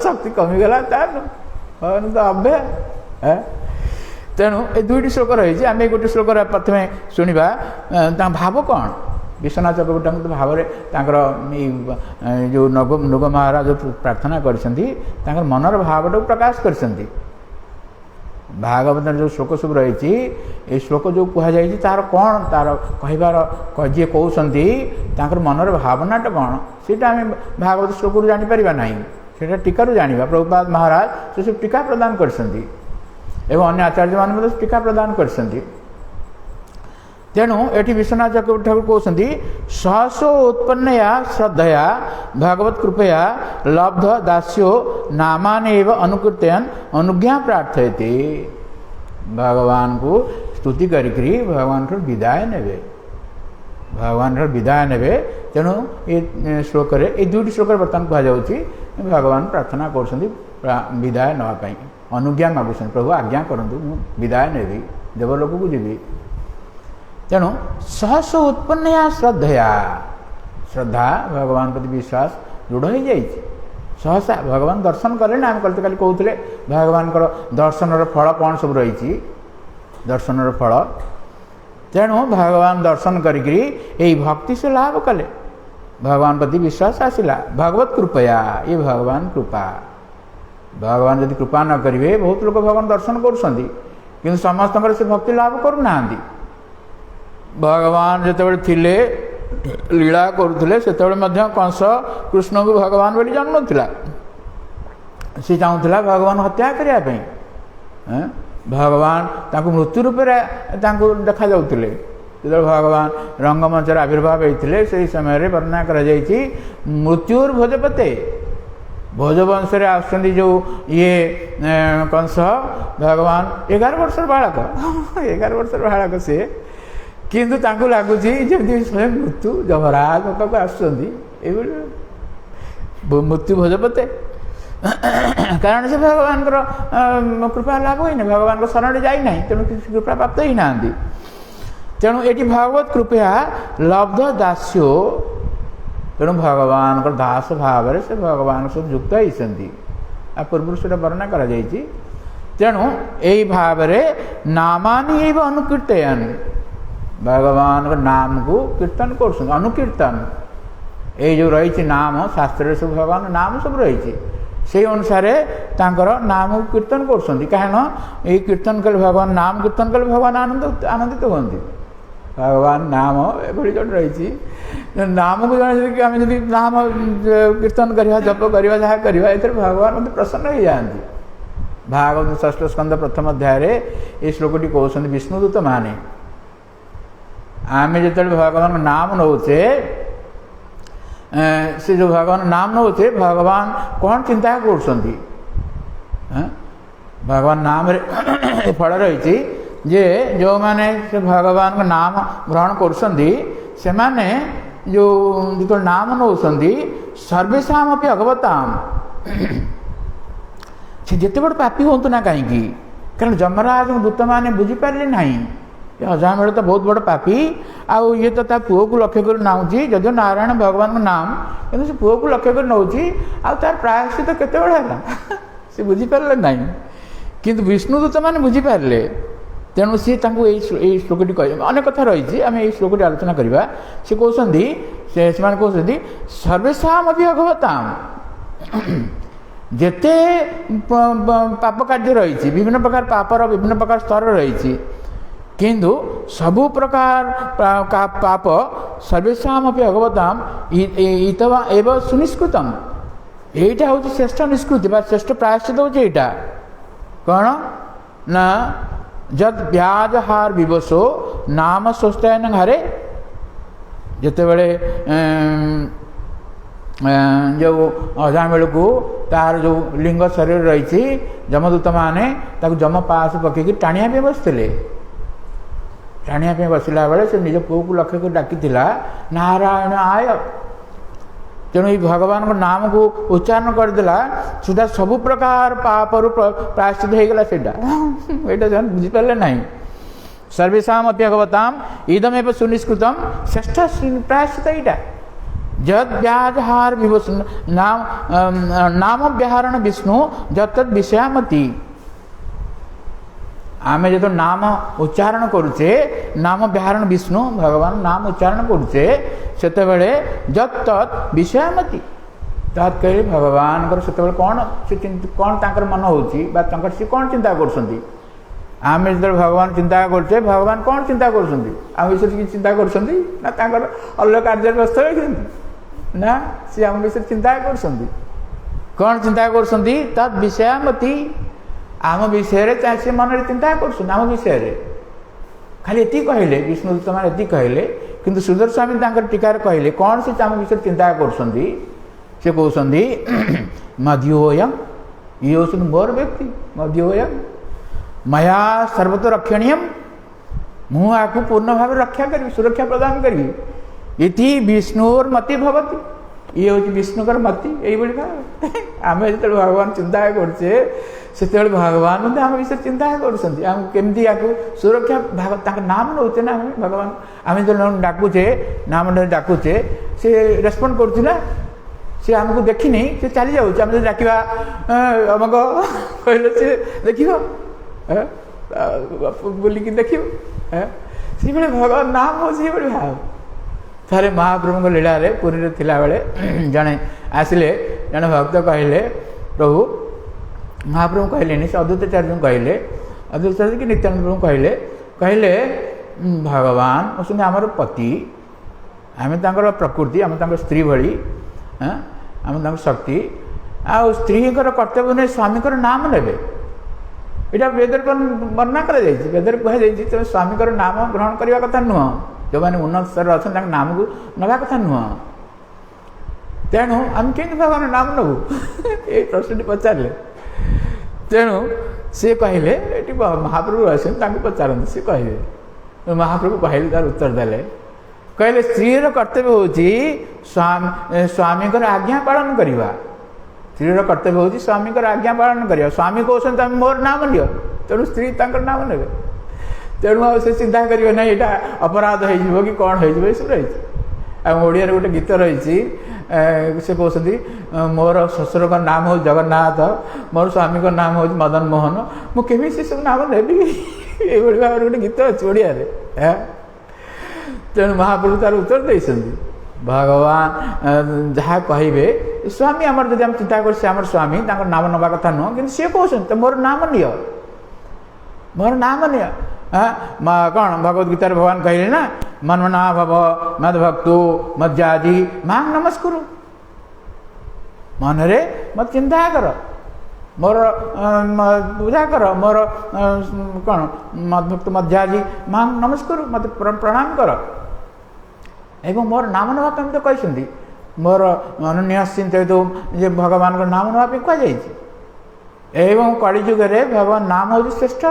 शक्ति कमीगला भगवान तो अव्यय तेणु ये दुईट श्लोक रही आम गोटे श्लोक प्रथम शुणा भाव कौन विश्वनाथ चक्रवर्ती तो भाव में जो नृग महाराज प्रार्थना कर मनर भाव टाक प्रकाश कर भागवत जो श्लोक सब रही ये श्लोक जो कहुई तार कौन तार कहार जी कहते मनर भावनाटा कौन सीटा आम भागवत श्लोक जापर ना से टीका जाना प्रभुपाद महाराज से सब टीका प्रदान कर अन्य आचार्य मान टीका प्रदान कर तेणु ये विश्वनाथ चक्रवर्ती ठाकुर कहते सहसो उत्पन्नया श्रद्धया भगवत कृपया लब्ध दास्यो नामान एवं अनुकृतयन अनुज्ञा प्रार्थयते भगवान को स्तुति करी भगवान विदाय ने भगवान विदाय ने तेणु ये श्लोक ये दुईट श्लोक बर्तमान कहुच्छी भगवान प्रार्थना कर विदाय नापी अनुज्ञा मागुच प्रभु आज्ञा करूँ विदाय ने देवलोक को जीवी तेणु सहस उत्पन्न या श्रद्धया श्रद्धा भगवान प्रति विश्वास दृढ़ हो जाए सहसा भगवान दर्शन कले ना आम कल कहते भगवान दर्शन फल कौन सब रही दर्शन फल तेणु भगवान दर्शन करी भक्ति से लाभ कले भगवान प्रति विश्वास आसला भगवत कृपया ये भगवान कृपा भगवान यदि कृपा न करेंगे बहुत लोग भगवान दर्शन कर समस्त से भक्ति लाभ करना भगवान जिते थिले लीला करुले से कंस कृष्ण को भगवान बोली जानूला सी चाहूला भगवान हत्या करने भगवान तांको मृत्यु रूप देखा जाऊे जो भगवान रंगमंचर आविर्भाव होते से समय वर्णना कर मृत्युर भोजपते भोजवंश आसुँच जो ये कंस भगवान 11 वर्ष बालक 11 वर्ष बालक सी किंतु तांको लगुच जमी स्वयं मृत्यु जमराज पाक आसुँच मृत्यु भोजपते कारण से भगवान कृपा लाभ होना भगवान को शरण जाना तेणु किसी कृपा प्राप्त ही ना तेणु ये भगवत कृपया लब्ध दास्यो तेणु भगवान दास भाव से भगवान सब युक्त होती पूर्व से वर्णना कर तेणु यही भाव नामानि एव अनुकीर्तयन भगवान नाम को कीर्तन कर अनुकीर्तन ये जो रही नाम शास्त्र सब भगवान नाम सब रही से अनुसार नाम को कीर्तन कर कहीं ये कीर्तन कले भगवान नाम कीर्तन कले भगवान आनंदित होती भगवान नाम एभली जो रही नाम को जन आम जब नाम कीर्तन करवा जप करवा जहाँ करवा ये भगवान मत प्रसन्न हो जाती भागवत षष्ठ स्कंद प्रथम अध्याय ये श्लोकटी कहते विष्णुदूत माने आम जो भगवान नाम नौचे से जो भगवान नाम नौचे भगवान कौन चिंता कर भगवान नाम फल रही जे जो माने से भगवान का नाम ग्रहण कर जो नाम नौकरी सर्वेशा अगवताम से जिते बड़ पापी हूँ ना कहीं कारण जमराज दूत मैंने बुझीपारे ना अजामिल तो बहुत बड़ पापी आउ ये तो ता पुओ को लक्ष्य कर नौची जदि नारायण भगवान का नाम कि पुओ को लक्ष्य कर नौची आर प्रायश्चित केते बड़ा है सी बुझीपारे ना किंतु विष्णुदूत मैंने बुझीपारे तेणु सी श्लोकटी कह अनेक कथा रही आम ये श्लोकटी आलोचना करवा सी कहते कहते सर्वेशा अगवताम जेते पाप कार्य रही विभिन्न प्रकार पापर विभिन्न प्रकार स्तर रही किंतु सबु प्रकार पाप सर्वेशा अगवताम इतवा एवं सुनिष्कृतम यहीटा हूँ श्रेष्ठ निष्कृति श्रेष्ठ प्रायश्चित हूँ यहाँ कौन ना जद ब्याज हार विवशो नाम स्वस्थयन घरे जिते बड़े जो अजामिल को तार जो लिंग शरीर रही जमदूत माने जम पास पकईकि टाणिया पे बसते टाणिया पे बसला बेले से निज पुओ को लक्ष्य कर डाकी नारायण आय तेणु ये भगवान को नाम को उच्चारण करदेला सुधा सबु प्रकार पापर प्रायश्चित हो गला यहाँ बुझीपारे ना सर्वेशा अगवताम इदमेव सुनिष्कृतम श्रेष्ठ प्रायश्चित यहाँ जद व्याजहार विवश नाम व्याहरण विष्णु जत विषयामति आमे जो नाम उच्चारण करुचे नाम व्याहरण विष्णु भगवान नाम उच्चारण करुचे सेते बेले जत तत् विषयामति तत् कहे भगवान से कौन से कौन तांकर मन होची सी कौन चिंता कर आम जो भगवान चिंता करचे भगवान कौन चिंता कर विषय चिंता कर अलग कार्य व्यस्त ना सी आम विषय चिंता कर कौन चिंता कर तत् विषयामति आम विषय चाहे सी मन चिंता कर विषय खाली ये कहले विष्णुदूत मैंने ये कहले किंतु सुदर्शन स्वामी टीकार कहले कौन से आम विषय चिंता कर कहते मध्योयम ये हूँ मोर व्यक्ति मध्योयम मया सर्वतो रक्षणीय मुझे पूर्ण भाव रक्षा करी सुरक्षा प्रदान करी इति विष्णुर मति भवती ये हूँ विष्णुकर मति यही भाव आम जो भगवान चिंता करचे से भगवान आम विषय चिंता करमती सुरक्षा भाग नाम नौचे ना भगवान आम जो डाकुचे नाम डाकुचे सी रेस्पॉन्ड करुला सी आमको देखनी सी चली जाऊँ आम जो डाकवा अमक कहले सी देख बुलिकी देख सी भगवान नाम हो भाव थे महाप्रभु लीला पुरी में थिला बेले जड़े आसिले जड़े भक्त कहले प्रभु महाप्रभु कहले से अद्वैताचार्य कहले अद्वैताचार्य कि नित्यानंद प्रभु कहले कहले भगवान हूँ आमर पति आम प्रकृति आम स्त्री भली आम शक्ति आ स्त्री कर्तव्य नहीं स्वामी नाम ने यहाँ वेदर वर्णना कर कहुई स्वामी नाम ग्रहण करने कथा नुह जो मैंने उन्नत स्तर अच्छा नाम को नवा कथा नुह तेणु आम के भगवान नाम नबू ये प्रश्न पचारे तेणु सी कहले ये महाप्रभु आस पचारती सी कहे महाप्रभु कहले तार उत्तर देले कहले स्त्री कर्तव्य हूँ स्वामी आज्ञा पालन करवा स्त्री कर्तव्य हूँ स्वामी आज्ञा पालन करवा स्वामी कहते मोर नाम लियो तेणु स्त्री नाम ने तेणु से चिंता करियो ना यहाँ अपराध हो कि कौन हो सब रही आम ओडिया गोटे गीत रही से कहते मोर शशुर का नाम हूँ जगन्नाथ मोर स्वामी का नाम हूँ मदन मोहन मुझे से सब नाम नेबी ये भाव गोटे गीत अच्छी ओडिया तेणु महाप्रभु तार उत्तर देते भगवान जहाँ कहे स्वामी आम जब चिंता कर स्वामी नाम नवा कथा नुह कि सी कहते मोर नाम नियो मोर नाम नियो कौन भगवद गीतार भगवान कहले ना मनमना भव मद भक्तो मज्जाजी मांग नमस्कुरु मन रे मत चिंता कर मोर पूजा कर मोर कौन मद्भक्त मध्याजी माँ नमस्कार मत प्रणाम कर एवं मोर नाम नापी तो कहते मोर अनन्य चिंतित जे भगवान नाम नापी कहुई एवं कलिजुगे भगवान नाम हूँ श्रेष्ठ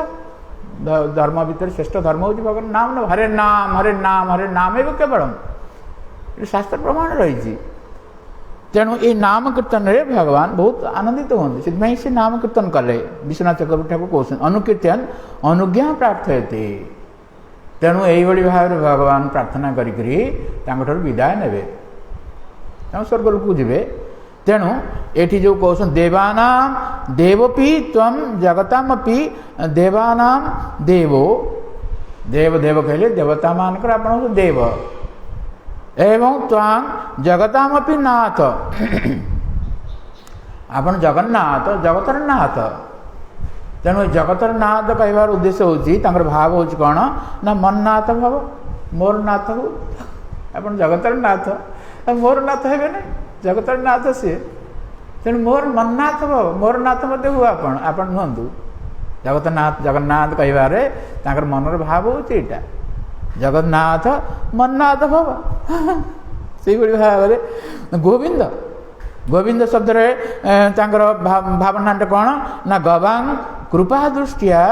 धर्म भितर श्रेष्ठ धर्म हूँ भगवान नाम हरे नाम हरे नाम हरे नाम एवं केवल शास्त्र प्रमाण रही तेणु ये नाम कीर्तन में भगवान बहुत आनंदित होते से नाम कीर्तन कले विश्वनाथ चक्रवर्ती ठाकुर कहते अनुकीर्तन अनुज्ञा प्रार्थयते तेणु यही भाव में भगवान प्रार्थना करी विदाय ने स्वर्गलोक जीवे तेणु ये जो कौन देवानाम देवपी त्वं जगतामपि देवानाम देवो देव देव कहले देवता मानकर आपण देव एवं त्वां जगतामपि नाथ आपण जगन्नाथ जगतर नाथ तेणु जगतर नाथ कहबार उद्देश्य होची भाव होची कौन ना मन नाथ भाव मोर नाथ हो आप जगतर नाथ मोर नाथ है ना जगतर नाथ सी तेणु मोर मननाथ भाव मोर नाथ मत हुआ आपण नुहतु जगतनाथ जगन्नाथ कहबार मनर भाव होची एटा जगन्नाथ मननाथ भाव से भाव में गोविंद गोविंद शब्द भावना कौन ना गवांग कृपा दृष्टिया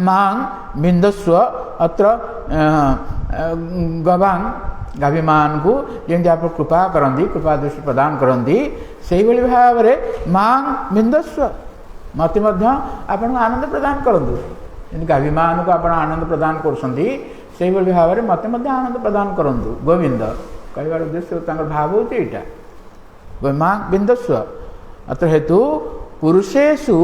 मां बिंदस्व अत्र गवांग गाभिमान को जमी आप कृपा करती कृपा दृष्टि प्रदान करती से भाव में मां बिंदस्व मत आपण आनंद प्रदान करूँ गाभिमान को आप आनंद प्रदान कर भाव में मत आनंद प्रदान करूँ गोविंद कहबार उद्देश्य भाव होती यहाँ माँ बिंदस्व अत्र हेतु पुरुषेशु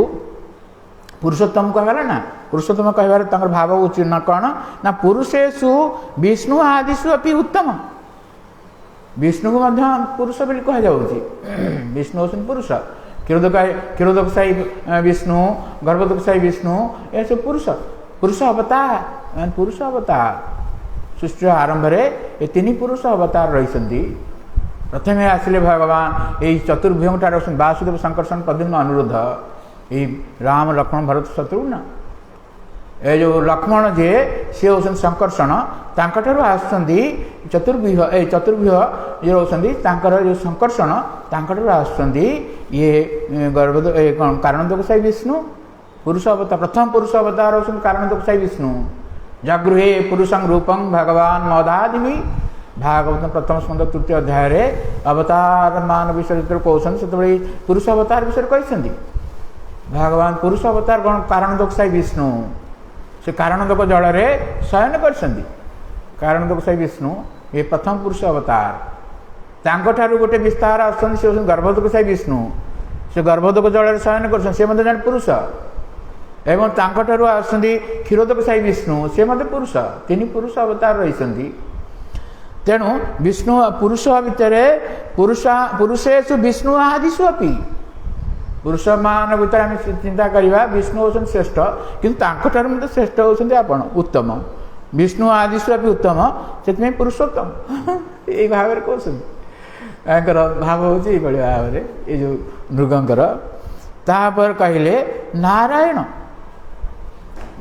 पुरुषोत्तम कहला ना पुरुषोत्तम कहबार भाव होची ना कौन ना पुरुषेशु विष्णु आदिशु अपि उत्तम विष्णु को पुरुष बोली कह जाउची विष्णु होसन पुरुष क्षीरोदकशाही विष्णु गर्भोदकशाही विष्णु ये सब पुरुष पुरुष अवतार सृष्टि आरंभ में ये तीन पुरुष अवतार रही प्रथम आसिले भगवान यही चतुर्भुज ठार वासुदेव संकर्षण प्रद्युम्न अनुरोध ये राम लक्ष्मण भरत शत्रुघ्न ये जो लक्ष्मण जे सी होसन संकर्षण तांकठारु आसुचंदी चतुर्भुज ये होसंदी तांकर जो संकर्षण तांकठारु आसुचंदी ये गर्भ कारणोदकशाही विष्णु पुरुष अवतार प्रथम पुरुष अवतार होसन कारणोदकशाही विष्णु जागृहे पुरुषं रूपं भगवान मदादिवी भागवत प्रथम स्कंद तृतीय अध्याय अवतार मान विषय कहते से पुरुष अवतार विषय कहते भगवान पुरुष अवतार कौन कारणोदकशाही विष्णु से कारणोदक जल शयन कारणोदकशाही विष्णु ये प्रथम पुरुष अवतार तांकठारु गोटे विस्तार आसुचंदी से गर्भोदकशाही विष्णु से गर्भोदक जल शयन कर पुरुष एवं तांकठारु आसुचंदी क्षीरोदकशाही विष्णु से पुरुष तीन पुरुष अवतार रही तेणु विष्णु पुरुष भितर पुरुषेशु विष्णु आदिशु अपि पुरुष मान भर आम चिंता करवा विष्णु होती श्रेष्ठ किंतु श्रेष्ठ होती आपण उत्तम विष्णु आदिशु अपि उत्तम से पुरुषोत्तम ये भाव में कहते भाव हूँ ये भाव में ये जो मृगंकर तापर कहले नारायण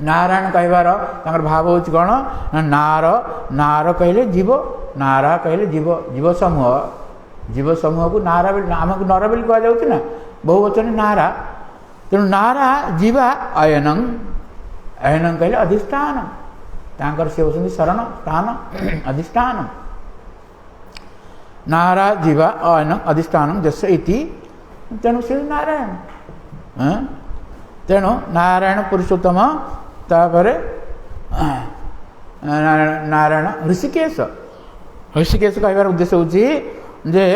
नारायण कहबार भाव हूँ कौन नार नार कहले जीव नारा कहले जीव जीव समूह को नारा आमको नर बोली कहुना बहुवचन नारा तेणु नारा जीवा अयनं अयनं कहले अधिष्ठान तांकर से होती शरण स्थान अधिष्ठान नारा जीवा अयनं अधिष्ठान जस्य इति तेणु से नारायण तेणु नारायण पुरुषोत्तम तापर नारायण ऋषिकेश ऋषिकेश कहबार उद्देश्य होची जे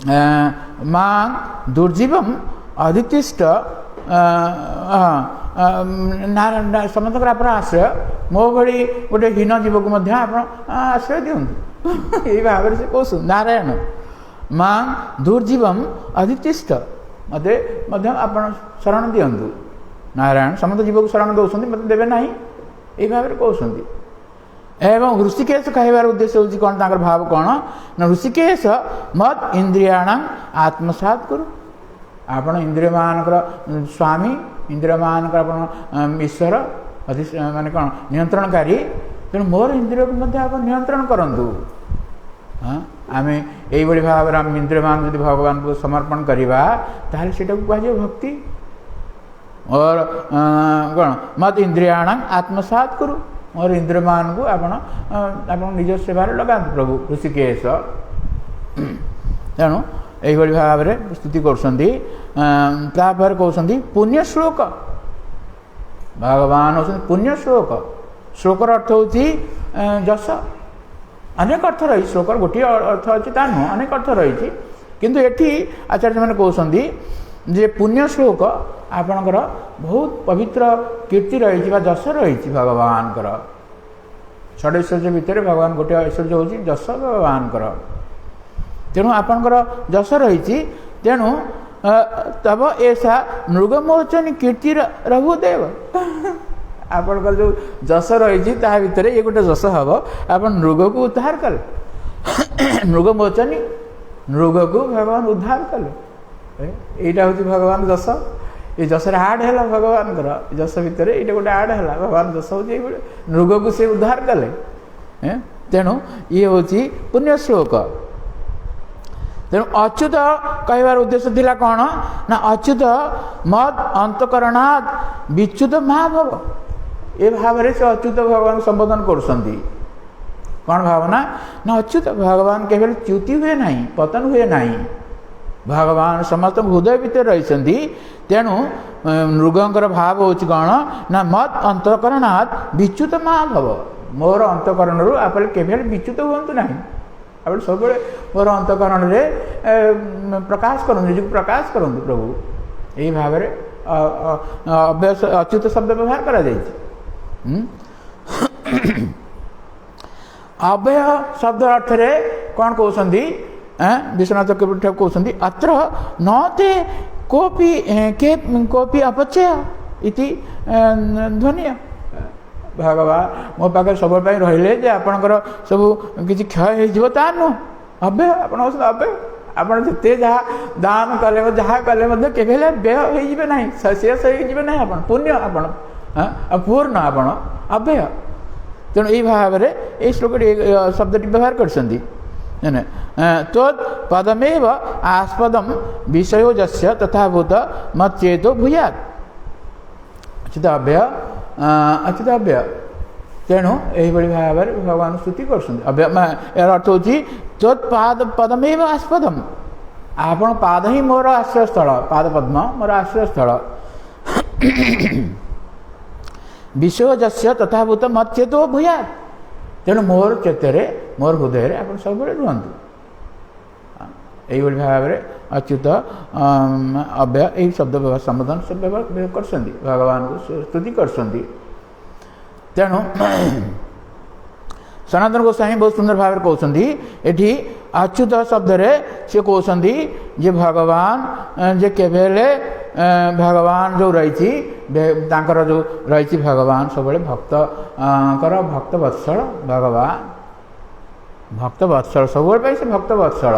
मां दुर्जीवम अधितिष्ठ समस्त आप आश्रय मो भली गोटे हीन जीव को आश्रय दिंतु ये भाव से कौन नारायण मां दुर्जीवम अधितिष्ठ मत आप शरण दिंतु नारायण समस्त जीव को शरण दौरान मत देवे ना ये भाव में कहते एवं ऋषिकेश कहबार उद्देश्य होची कौन तांकर भाव कौन ना ऋषिकेश मत इंद्रियाणाम आत्मसात करू आपण इंद्रिय मानकर स्वामी, इंद्रिय मानकर आपण ईश्वर अति माने कौन नियंत्रणकारी। तेणु मोर इंद्रिय को मध्य आप नियंत्रण करंतु। हाँ आम यही भाव में आम इंद्रिय मान यदि भगवान को समर्पण करवा ताहले सेटा को कह भक्ति। और कौन मत इंद्रियाण आत्मसात करू, और इंद्रिय मान को आप निज सेवार लगा प्रभु ऋषिकेश। तेणु यही भाव में स्तुति कर पुण्य श्लोक। भगवान होती पुण्य श्लोक। श्लोकर अर्थ होती जस। अनेक अर्थ रही श्लोकर गोटे अर्थ अच्छी ता नुह, अनेक अर्थ रही। किंतु एठी आचार्य मैंने कहते जे पुण्य श्लोक आपणकर बहुत पवित्र कीर्ति रही जस रही भगवान। षडैश्वर्य भितर भगवान गोटे ऐश्वर्य हूँ जस भगवान। तेणु आपणकर जस रही। तेणु तब ऐसा मृगमोचन कीर्ति रघुदेव। आपणकर जो जस रही भितर ये गोटे जस हम आप मृग को उद्धार कले। मृगमोचनी मृग को भगवान उद्धार कले। यहाँ हूँ भगवान जस। ये जस आड है भगवान जस भितर ये गोटे आड है भगवान जस हूँ मृग को से उद्धार कले। तेणु ये हूँ पुण्य श्लोक। तेणु अच्युत कहबार उद्देश्य थिला कौन ना अच्युत मद अंतकरणाद विच्युत महाभव। ये भाव से अच्युत भगवान संबोधन करुँगी। कौन भावना ना अच्युत भगवान केवल च्युति हुए ना, पतन हुए ना। भगवान समस्त हृदय भितर रही। तेणु मृगंकर भाव हूँ कौन ना मद अंतकरणाद विच्युत महाभव। मोर अंतकरण आप केवल विच्युत हूँ ना, आप सब मोर अंतकरण प्रकाश करूँ, निजी प्रकाश करूँ प्रभु। यही भाव में अव्यय अच्युत शब्द व्यवहार करा जायछि। अव्यय शब्द अर्थ रे कौन कहते विश्वनाथ चक्रवर्ती कहते अत्र न ते कोपी अपचय इति ध्वनि। भगवान मो पाखे सब रहिले जे आपणकर सब किसी क्षय हो नुह। अव्यय आप अव्यय आप जिते जहाँ दान कले जहाँ कले केवे व्यय हो ना, शेष हो ना। आप पुण्य आप पूर्ण आप अव्यय। तेणु यही भाव में ये श्लोक शब्दटी व्यवहार कर तदमेव आस्पदम विषयो जस्य तथाभूत मच्चेतो भूयात्। अच्युत अव्यय अच्युत अव्यय। तेणु यही भाव में भगवान स्तुति कर यार अर्थ हूँ तत्पाद पदमेव आस्पदम। आपण पाद ही मोर आश्रय स्थल, पाद पद्म मोर आश्रय स्थल। विषय जस्य तथाभूत मच्चेतो भूयात्। तेणु मोर चेतरे मोर हृदय आप सब रुहतु। यही भाव में अच्युत अव्यय यही शब्द व्यवहार संबोधन सब व्यवहार कर भगवान को स्तुति कर। तेणु सनातन गोस्वामी बहुत सुंदर भाव में कहते ये अच्युत शब्द से कहते जे भगवान जे केवले भगवान जो रही जो रही भगवान सब भक्त भक्त वत्सल। भगवान भक्त वत्सल सब से भक्त वत्सल।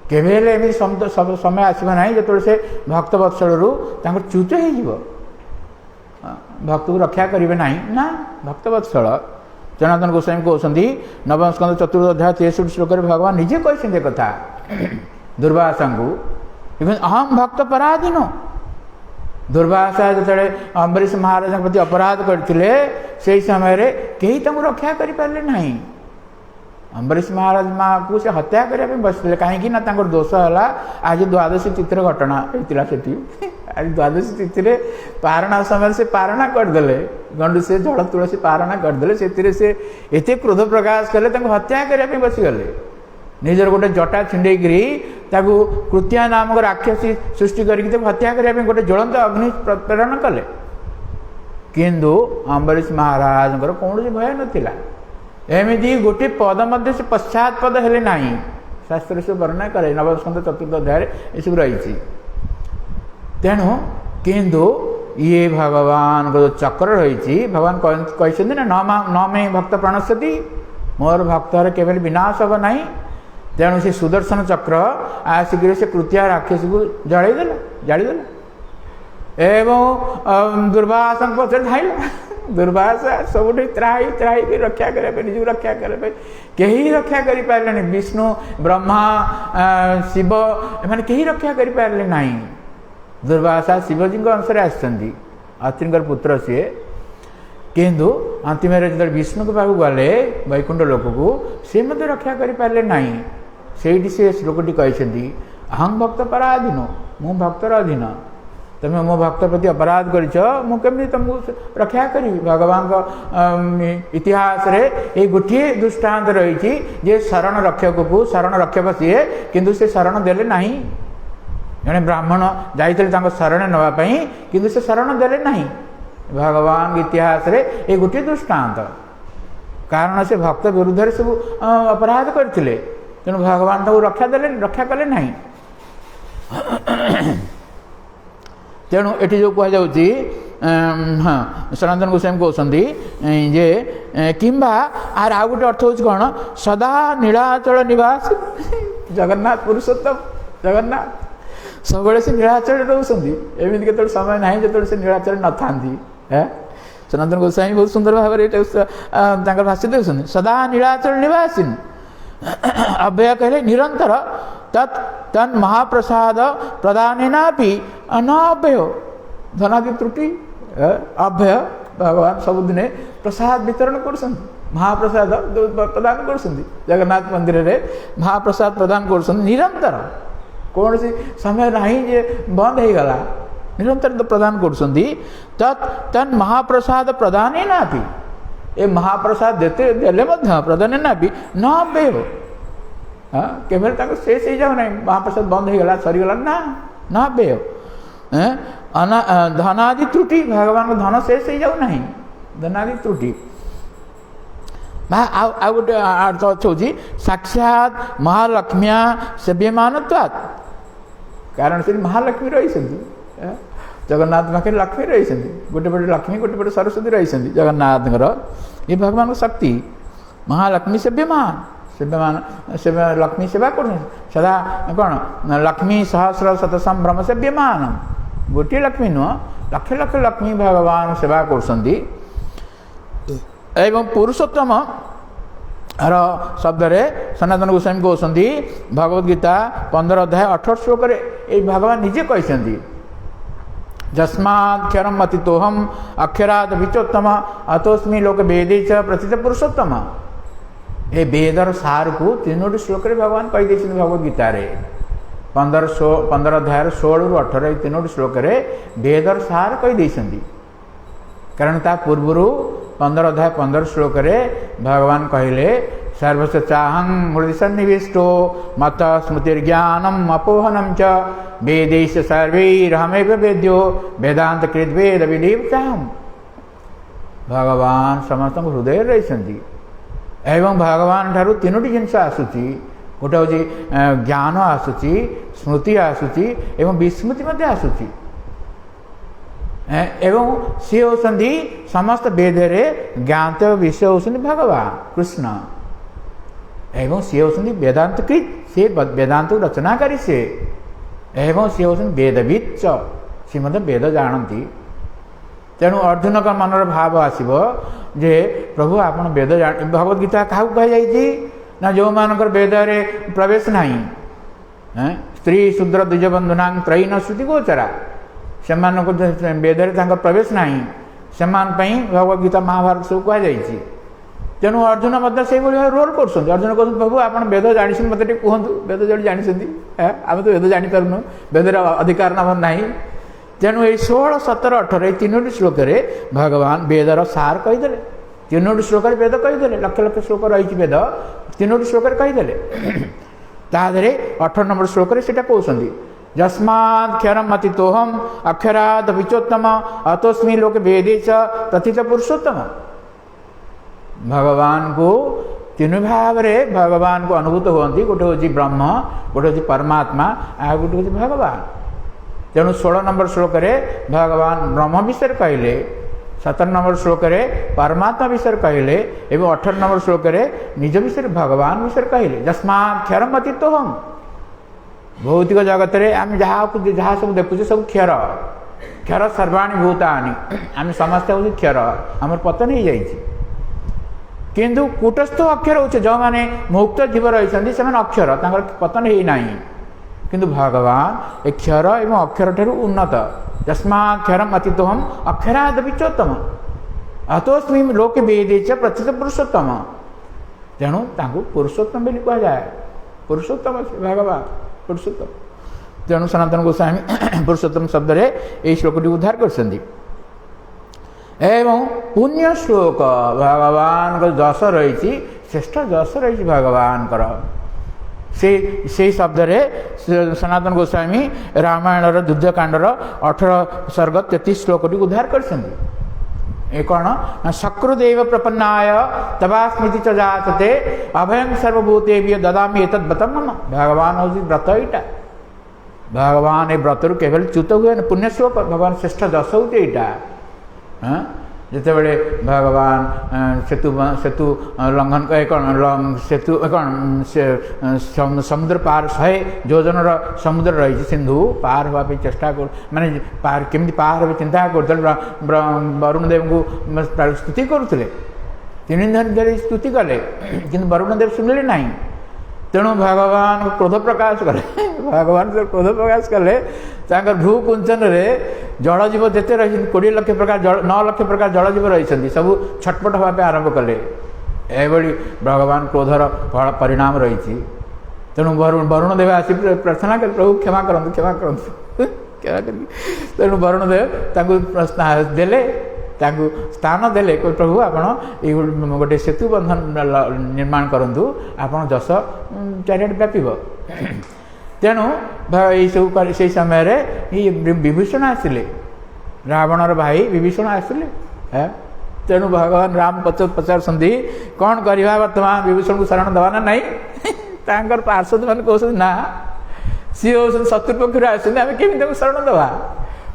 केवल एमती समय आसब ना जो से भक्त वत्सल च्युत हो भक्त को रक्षा करेंगे ना भक्त वत्सल। जनार्दन गोस्वामी कहते नवम स्कंद चतुर्थ अध्याय 63 श्लोक भगवान निजे कहते कथा दुर्वासा को अहम भक्त पराधीन। दुर्वासा जो अम्बरीश महाराज प्रति अपराध करते से समय कहीं रक्षा करें ना। अम्बरीश महाराज माँ को से हत्या करने बसते कहीं दोष है आज द्वादशी तिथि घटना होता से आज द्वादशी तिथि पारणा समय से पारणा करदे गंडू से जड़ तुलसी पारणा करदे से एत क्रोध प्रकाश कले हत्या करने बसीगले। निजर गोटे जटा छिंडे कृत्या नामक राक्षसी सृष्टि करके हत्या करने गोटे ज्वलंत अग्नि प्रेरण कले। किंतु अम्बरीश महाराज कौन भय नाला। एमती गोटे पद मध्य से पश्चात पद है ना शास्त्र से वर्णना करे नवम स्कंद चतुर्थ अध्याय ये सब रही। तेणु किंतु ये भगवान को जो चक्र रही भगवान कहते ना न मे भक्त प्रणश्यति मोर भक्त केवल विनाश हम ना। तेणु से सुदर्शन चक्र आसिक से कृत्या राक्षसी को जड़ेदेला जाड़देला एवं दुर्वासा पचर धाइला दुर्वासा सब त्राही त्राही रक्षा करने निज रक्षा करने कहीं रक्षा कर पारे विष्णु ब्रह्मा शिव एम कहीं रक्षा कर पारे ना दुर्वासा शिवजी अंशରେ आसଛନ୍ତି अत्रिंकर पुत्र सी किंतु अंतिम जो विष्णु के पाक गले वैकुंठ लोक को सी रक्षा कर पारे ना से श्लोकटी कहते अहं भक्त पराधीन मु भक्तर अधीन तुम मो भक्त प्रति अपराध करमी तुमको रक्षा करी भगवान इतिहास रे ये गोटे दृष्टांत रही जे शरण रक्षक को शरण रक्षक सीए किंतु से शरण देले नहीं जड़े ब्राह्मण जाते शरण नापी किंतु से शरण देले नहीं भगवान इतिहास रे ये गोटे दृष्टांत कारण से भक्त विरुद्ध सब अपराध करते तेणु भगवान तक रक्षा कले नहीं तेणु ये जो कहुच्छी हाँ सनातन गोस्वामी कहते जे किंबा आर आ गोटे अर्थ हूँ कौन सदा नीलाचल निवास जगन्नाथ पुरुषोत्तम जगन्नाथ सब से नीलाचल रोचती एमती के समय ना जो से नीलाचल न था सनातन गोस्वामी बहुत सुंदर भाव में भाष्य देखते सदा नीलाचल निवासिन अव्यय कहले निरंतर तत् तन महाप्रसाद प्रदान न अव्यय धनादि त्रुटि अव्यय भगवान सबुदिने प्रसाद वितरण कर महाप्रसाद प्रदान कर जगन्नाथ मंदिर रे महाप्रसाद प्रदान कर निरंतर कौन सी समय नहीं जे बंद हो गला निरंतर प्रदान कर तत् तन महाप्रसाद प्रदान ये महाप्रसाद देते देले प्रदान ना भी न अव्यय हाँ केवल शेष हो जाओ ना महाप्रसाद बंद हो गला सरीगला ना न अव्यय धनादि त्रुटि भगवान को धन शेष हो जाऊ ना धनादि त्रुटि आ गोटे अर्थ हूँ साक्षात महालक्ष्मिया सेव्यमानत्वात् कारण से महालक्ष्मी रही जगन्नाथ पाखे लक्ष्मी रही गोटे पटे लक्ष्मी गोटे पटे सरस्वती रही जगन्नाथ ये भगवान की शक्ति महालक्ष्मी सेव्यमान सेव्यमान सेवा लक्ष्मी सेवा कर सदा कौन लक्ष्मी सहस्र शत संभ्रम सेव्यमान गोटे लक्ष्मी नुह लक्ष लक्ष लक्ष्मी भगवान सेवा कर एवं पुरुषोत्तम शब्द रे सनातन गोस्वामी कहते भगवद्गीता 15 अध्याय 18 श्लोक ये भगवान निजे कहते जस्माक्षरम अतितोहम अक्षराद विचोत्तम अतोस्मी लोक वेदे च प्रथित पुरुषोत्तम ये वेदर सार को 3 श्लोक भगवान कही भगवद्गीता 15 अध्याय 16 ରୁ 18 ये 3 श्लोक वेदर सार कही कारण ता पूर्वर 15 अध्याय 15 श्लोक भगवान कहले सर्वस्व चाहं हृदय सन्निविष्टो मत स्मृतिर्ज्ञानम अपोहनम च वेदेश सर्वैरहमेव वेद्यो वेदांत कृत वेद विलीव चाहम भगवान समस्त हृदय रही एवं भगवान ठारू 3टी जिनस आसूची गोटे हूँ ज्ञान आसूची स्मृति आसूची एवं विस्मृति आसूची एवं सी होती समस्त वेद ज्ञात विषय होती भगवान कृष्ण एवं सी होती वेदांतकृत से वेदांत रचनाकारी से एवं सी होती वेदविद सी वेद जानती तेणु अर्जुन का मनर भाव आसब जे प्रभु आप वेद जान भगवद्गीता क्या कहुई ना जो मानकर वेद प्रवेश ना स्त्री शूद्र द्विजबंधुना त्रयी न श्रुति गोचरा से वेद प्रवेश ना से भगवद्गीता महाभारत सब कहुई तेणु अर्जुन से रोल कर अर्जुन कहते प्रभु आप वेद जानी मत कहतु वेद जो जानते आम तो वेद जानीपारूँ वेदर अधिकार नाम ना तेणु ये 16, 17, 18 ये 3टी श्लोक भगवान वेदर सार कहीदे 3टी श्लोक वेद कहीदे लक्ष लक्ष श्लोक रही वेद 3टी श्लोक कहीदे तादे 18 नंबर श्लोक से कहते जस्माक्षरम अतितोहम अक्षराद विचोत्तम अतोस्मी लोक वेदे च प्रथित पुरुषोत्तम भगवान को 3 भाव भगवान को अनुभूत होती गोटे हूँ ब्रह्म गोटे हूँ परमात्मा आ गोटे हूँ भगवान तेणु 16 नंबर श्लोक भगवान ब्रह्म विषय कहले 17 नंबर श्लोक परमात्मा विषय कहले एवं 18 नंबर श्लोक निज विषय भगवान विषय कहले जस्माक्षरम अतितोहम भौतिक जगत में आम जहाँ सब देखुचे सब क्षर क्षर सर्वाणी भूतानि आम समस्त हूँ क्षर आमर पतन हो जाइए किंतु कूटस्थ अक्षर होचे जो माने मुक्त जीव रही से अक्षर पतन हो ना किंतु भगवान ए क्षर एवं अक्षर ठारू उन्नत यस्माक्षरम अतितोहम अक्षरादपि चोत्तम अतोस्मी लोके वेदे च प्रथित पुरुषोत्तम तेणु पुरुषोत्तम बोली कह जाए पुरुषोत्तम भगवान पुरुषोत्तम तेणु सनातन गोस्वामी पुरुषोत्तम शब्द रे यही श्लोक उद्धार कर एवं पुण्य श्लोक भगवान को जस रही श्रेष्ठ जस रही भगवान से शब्द रे सनातन गोस्वामी रामायण युद्धकांडर 18 सर्ग 33 श्लोक उद्धार कर कौन सकृदेव प्रपन्नाय तवास्मृति च जाते अभयं सर्वभूतेभ्यो ददामि एतद् व्रतं मम भगवान हूँ व्रत यहाँ भगवान ये व्रत केवल च्युत हुए पुण्य श्लोक भगवान श्रेष्ठ जस हूँ यहाँ जिते बड़े भगवान सेतु सेतु लंघन कौन सेतु कौन समुद्र पार 100 योजन समुद्र रही सिंधु पार हाँपी चेष्टा कर माने पार केमती पार हे चिंता कर वरुण देव को स्तुति करुले 3 दिन धरी स्तुति कले कि वरुण देव शुणिले ना तेणु भगवान क्रोध प्रकाश कले भगवान क्रोध प्रकाश कले भ्रू कुंचन जल जीव जिते रही 20 लाख प्रकार 9 लाख प्रकार जल जीव रही सब छटपट हाँपे आरंभ कले एभली भगवान क्रोधर परिणाम रही तेणु वरुण देव आसी प्रार्थना कर प्रभु क्षमा करंतु क्षमा करंतु तेणु वरुण देव देले स्थान देले प्रभु आपण गोटे सेतु बंधन निर्माण करंतु आपण जस चारिआडे व्यापीब तेणु यही सब से समय विभीषण आसिले रावणर भाई विभीषण आसिले तेणु भगवान राम पचार कौन करवा वर्तमान विभीषण को शरण दवा ना नहीं पार्षद मैंने कहते ना सी हूँ शत्रुपक्ष आसमें आम केमी शरण दवा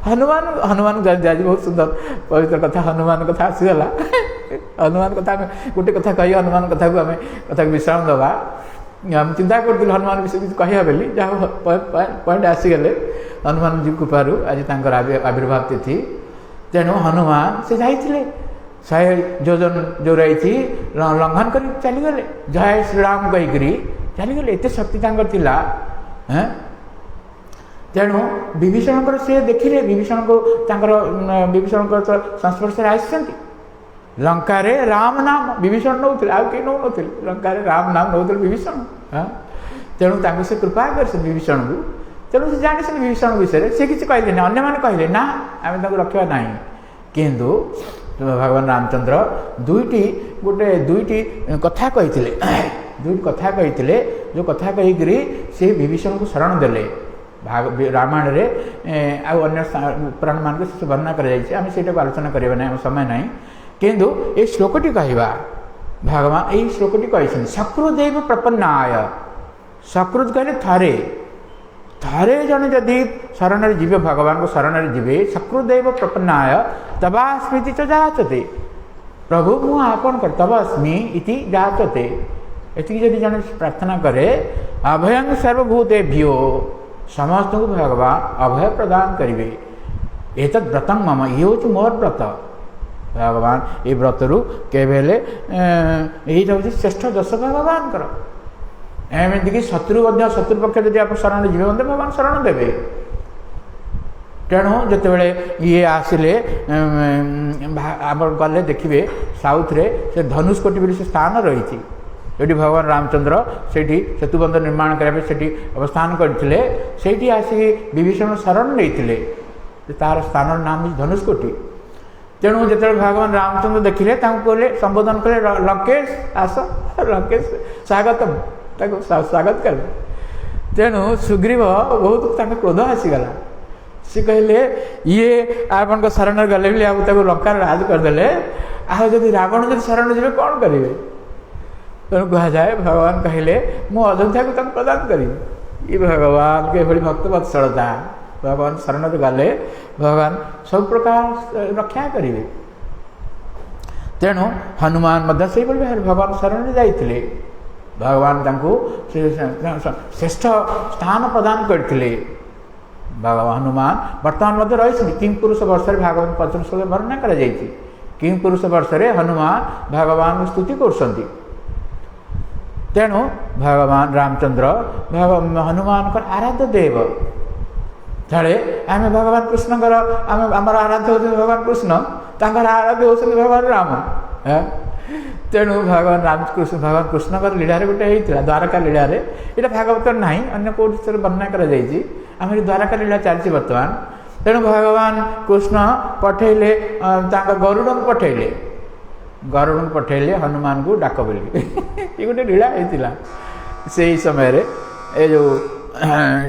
हनुमान हनुमान आज बहुत सुंदर पवित्र कथा हनुमान कथा आसीगला हनुमान कथा गोटे कथा कही हनुमान कथा को आम कथा विश्राम दवा आम चिंता करूँ हनुमान विषय किसी कह बोली जहाँ पॉइंट आसीगले हनुमान जी कृपारू आज आविर्भाव तिथि तेणु हनुमान से जाइए 100 योजन जो रही लंघन कर चलीगले जय श्रीराम कहीकि चलीगले एत शक्ति थिला तेणु विभीषण से देखिले विभीषण को विभीषण संस्पर्श आसी लंका राम नाम विभीषण नौ कहीं नौ लंका राम नाम नौ विभीषण तेणु से कृपा कर विभीषण को तेणु से जानी विभीषण विषय से किसी कहले ना अन्य कहले ना आम रखा ना किंतु भगवान रामचंद्र दुईटी कथा कही कथा कही जो कथा कहीकि से विभीषण को शरण देले रामायण रे अन्य पुराण मान वर्णना कर आलोचना करवा ना समय ना किंतु ये श्लोकटी कहवा भगवान यही श्लोकटी कही सकृदेव प्रपन्नाय सकृत कहले थे थे जन जदि शरण जीवे भगवान को शरण जीवे सकृदेव प्रपन्नाय तवा स्मृति च जाचते प्रभु मुझे कर तब अस्मि इति जाचते एति जदि जन प्रार्थना करे अभयं सर्वभूतेभ्यो समस्त को भगवान अभय प्रदान करेंगे एत व्रतं मम ये हूँ मोर व्रत भगवान ये व्रत रू केवल यही हूँ श्रेष्ठ जस भगवान एमती शत्रु शत्रुपक्ष जब आप शरण जी भगवान शरण देवे तेणु जितेबले ये आसिले गले देखिए साउथ रे से धनुषकोटी से स्थान रही ये भगवान रामचंद्र से सेतुबंध निर्माण करने से अवस्थान करते आसिक विभीषण शरण नहीं तार स्थान नाम धनुषकोटी तेणु जो भगवान रामचंद्र देखिले कहले संबोधन कले लंकेश आस लंकेश स्वागतम स्वागत कले तेणु सुग्रीव बहुत क्रोध आसीगला सी कहले ये आपण शरण गले लंकार राज करदे आदि रावण जब शरण जी कौन करेंगे तेणु कह जाए भगवान कहले मु अयोध्या को प्रदान करी ये भगवान के भली भक्त वत्सलता भगवान शरण गले भगवान सब प्रकार रक्षा करेंगे तेणु हनुमान से भगवान शरण जाइए भगवान तांको श्रेष्ठ स्थान प्रदान करथिले। भगवान हनुमान वर्तमान मध्य रही किंग पुरुष वर्ष भागवत 55 वर्णना करा जायछि। किंग पुरुष वर्ष हनुमान भगवान स्तुति करछन्ति। तेणु भगवान रामचंद्र हनुमान आराध्य देव। तेरे आम भगवान कृष्ण आम आराध्य होते भगवान कृष्ण, तांकर आराध्य होते भगवान राम। तेणु भगवान रामकृष्ण भगवान कृष्ण लीला गोटे होता द्वारका लीला ये भागवत ना अन्य कौट वर्णना कर द्वारका लीला चलती बर्तमान। तेणु भगवान कृष्ण पठेले गरुड़ को पठेले हनुमान को डाक बोली ये गोटे लीला होता से समय ये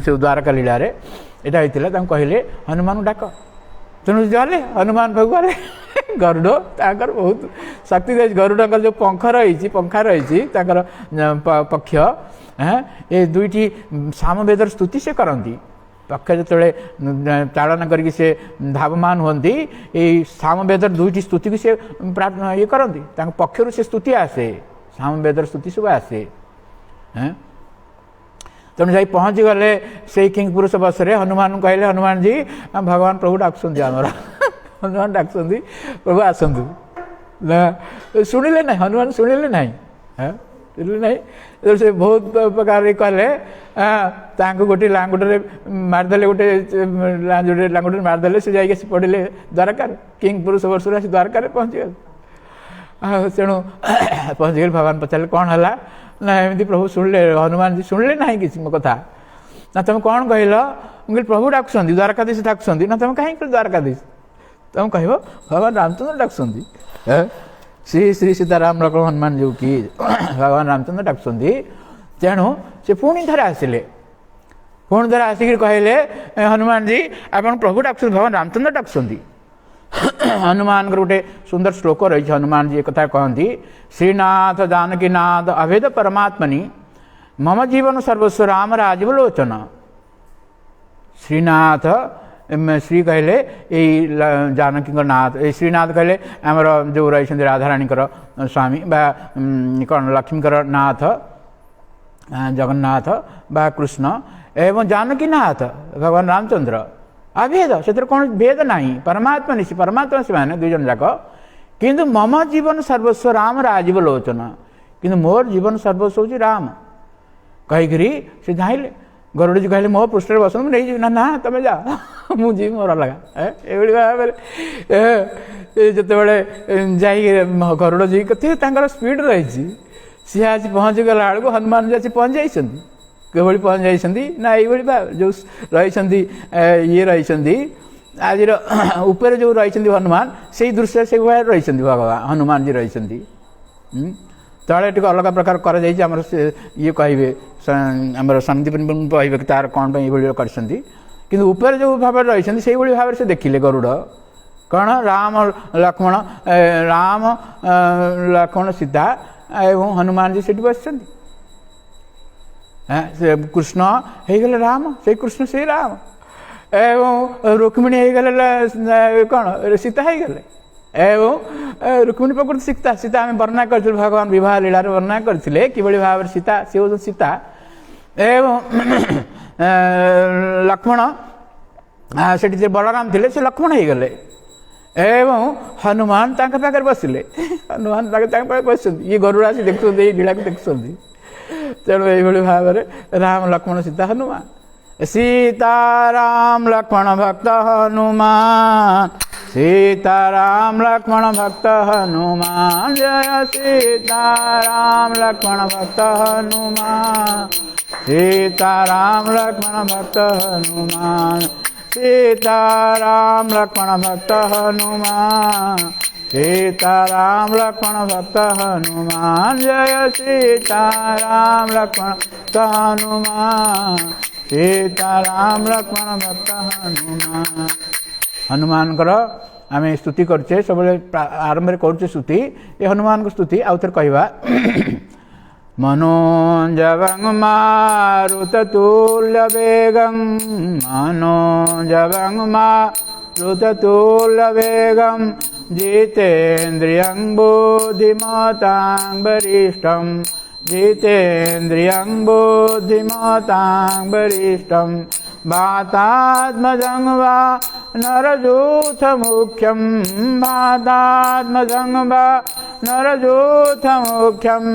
जो द्वारका लीला यहाँ होता कहले हनुमान को डाक। तेणु गले हनुमान पाक गले गरुड़ ताकर बहुत शक्ति दे। गरुड़ जो पंखा रही पक्ष ये दुईटी सामवेदर स्तुति से करती। पक्ष जो चालन करके से धावमान होती सामवेदर दुईटी स्तुति को से ये करती पक्षर से स्तुति आसे सामवेदर स्तुति सब आसे। तेणु जा पहुँच गले से किंग पुरुष बस हनुमान कहले हनुमान जी भगवान प्रभु डाकुंत आमर हनुमान डाकुंत प्रभु आसतु ना शुणिले ना हनुमान शुणिले ना शुणिले ना से बहुत प्रकार कले गोटे लांगुटे मारदे गोटे लांगुटे मारदे से जाइए पड़े द्वारकार किंग पुरुष वर्ष द्वारकार पहुँची गल। तेणु पहुँच गए भगवान पचारे कौन है ना एमती प्रभु शुणिले हनुमान जी शुणिले ना कि मो कथा ना तुम कौन कहल मुझे प्रभु डाकुंट द्वारकाधीश डाकुंट ना तुम कहीं द्वारकाधीश तुम कह भगवान रामचंद्र डाकुंट श्री श्री सीताराम लक्ष्मण हनुमान जो कि भगवान रामचंद्र डाकुंट। तेणु से पुणी थे आसिले पुणी थे आसिक कहले हनुमान जी आप प्रभु डाकुंट भगवान रामचंद्र डाकुंट। हनुमान गोटे सुंदर श्लोक रही हनुमान जी एक कहती श्रीनाथ जानकीनाथ अभेद परमात्मनि मम जीवन सर्वस्व राम राजवलोचन। श्रीनाथ श्री कहले जानकी नाथ श्रीनाथ कहले आमर जो रही राधाराणी स्वामी बा कौन लक्ष्मीकर नाथ जगन्नाथ बा कृष्ण एवं जानकीनाथ भगवान रामचंद्र अभेद से कौन भेद ना परमात्मा निशी परमात्मा से मैंने दुई जन जाक किंतु मम जीवन सर्वस्व राम राजीवलोचन किंतु मोर जीवन सर्वस्व हूँ राम कहीकि से जाइले गरुड़ जी कहले मो पृष्ठ बस नहीं जी ना तुम जा मुझे मोर लगा ये भाव जिते जा गरुड़ जी कत स्पीड रही सी आज पहुँच गला बेलू हनुमान जी पहुँच जाइए किभली पहुँच जाइए ना ये भाव जो रही ये रही आज ऊपर जो रही हनुमान से दृश्य से भाव रही भगवान हनुमान जी रही तले टे अलग प्रकार कर ये कहे आमर सन्दीप कहे तार कौन ये कर ऊपर जो भाव रही से भाव से देखिले गरुड़ कौन राम लक्ष्मण सीता एवं हनुमान जी से बस कृष्ण हो गले राम से कृष्ण से राम एवं रुक्मिणी हो गले कौन सीता हो गले एवं रुक्मिणी प्रकृति सीता सीता आम वर्णना कर भगवान विवाह लीला वर्णना करते किभली भाव सीता सी हूँ सीता एवं लक्ष्मण से बलराम थे से लक्ष्मण हो गले एवं हनुमान पाखे बसिले हनुमान पाखे बस ये गरुड़ आसी देखुं लीला को देखुं तेणु ये भाव में राम लक्ष्मण सीता हनुमान सीताराम लक्ष्मण भक्त हनुमान सीताराम लक्ष्मण भक्त हनुमान जय सीताराम लक्ष्मण भक्त हनुमान सीताराम लक्ष्मण भक्त हनुमान सीताराम लक्ष्मण भक्त हनुमान सीताराम लक्ष्मण भक्त हनुमान जय सीताराम लक्ष्मण भक्त हनुमान सीताराम लक्ष्मण भक्त हनुमान। हनुमान आम स्तुति करचे सब आरंभ करे स्तुति ये हनुमान को स्तुति आउ थे कहवा मनोजवं मारुततुल्य वेगं मनोजवं मारुततुल्य वेगं जितेन्द्रियं बुद्धिमतां वरिष्ठं जितेन्द्रियं बुद्धिमतां वरिष्ठं वातात्मजं वा नरयूथमुख्यं वातात्मजं वा नरयूथमुख्यं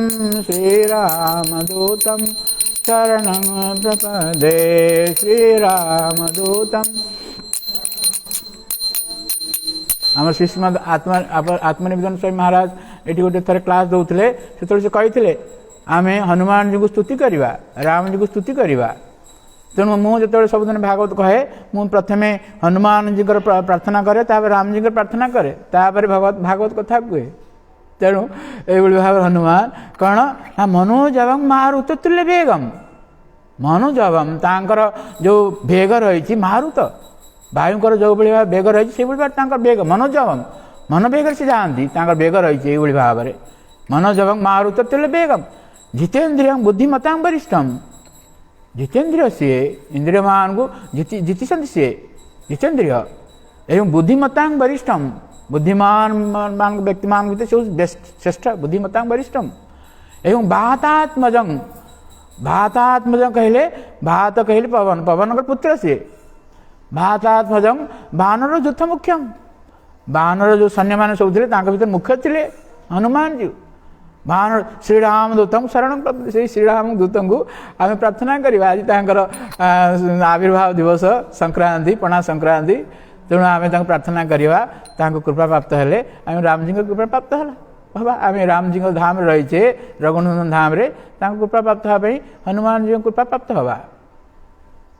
श्रीरामदूतं शरणं प्रपदे श्रीरामदूतं। आम श्रीश्रीमद आत्मनिवेदन स्वामी महाराज ये गोटे थर क्लास दौले से कही आम हनुमान जी को स्तुति करवा राम जी को स्तुति करवा। तेणु मुझे जो सबुदिन भागवत कहे मु प्रथमे हनुमान जी प्रार्थना करे तापर राम जी प्रार्थना करे तापर भागवत कथा कहे। तेणु ये भाव हनुमान कौन मनोजवं मारुत तुल्य वेगम मनोजवम तांकर जो वेग रही मारुत वायुंकर जो भाई वेग रही से वेग मनोजवम मनोवेग से जाती वेग रही है भाव में मनोजवं मारुत तुल्य वेगम जितेन्द्रिय बुद्धिमता वरिष्ठम जितेन्द्रिय सी इंद्रिय मान को जीति सी जितेन्द्रिय एवं बुद्धिमता वरिष्ठम बुद्धिमान मान व्यक्ति मान भीतर श्रेष्ठ बुद्धिमता वरिष्ठम एवं वातात्मजं भातात्मजं कहले भात कहले पवन पवन पुत्र से भातात्मजं वानर युद्ध मुख्यम वानर जो सैन्य मान सब थे भीतर मुख्य थे हनुमान जी वानर श्रीराम दूतम शरण से श्रीराम दूत को आम प्रार्थना करवा आज आविर्भाव दिवस संक्रांति पणा संक्रांति तेणु आम प्रार्थना करवा कृपा प्राप्त हेले आम राम जी कृपा प्राप्त है आम राम जी धाम रहीचे रघुनंदन धाम रे कृपा प्राप्त हाँपी हनुमान जी कृपा प्राप्त हवा।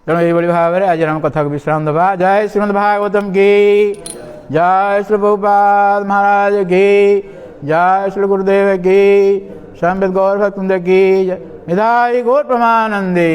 तेणु ये भाव में आज आम कथा को विश्राम दबा। जय श्रीमद् भागवतम की जय श्री प्रभुपाद महाराज की जय श्री गुरुदेव की संबित गौर भक्त की निधाई गौर प्रमानंदे।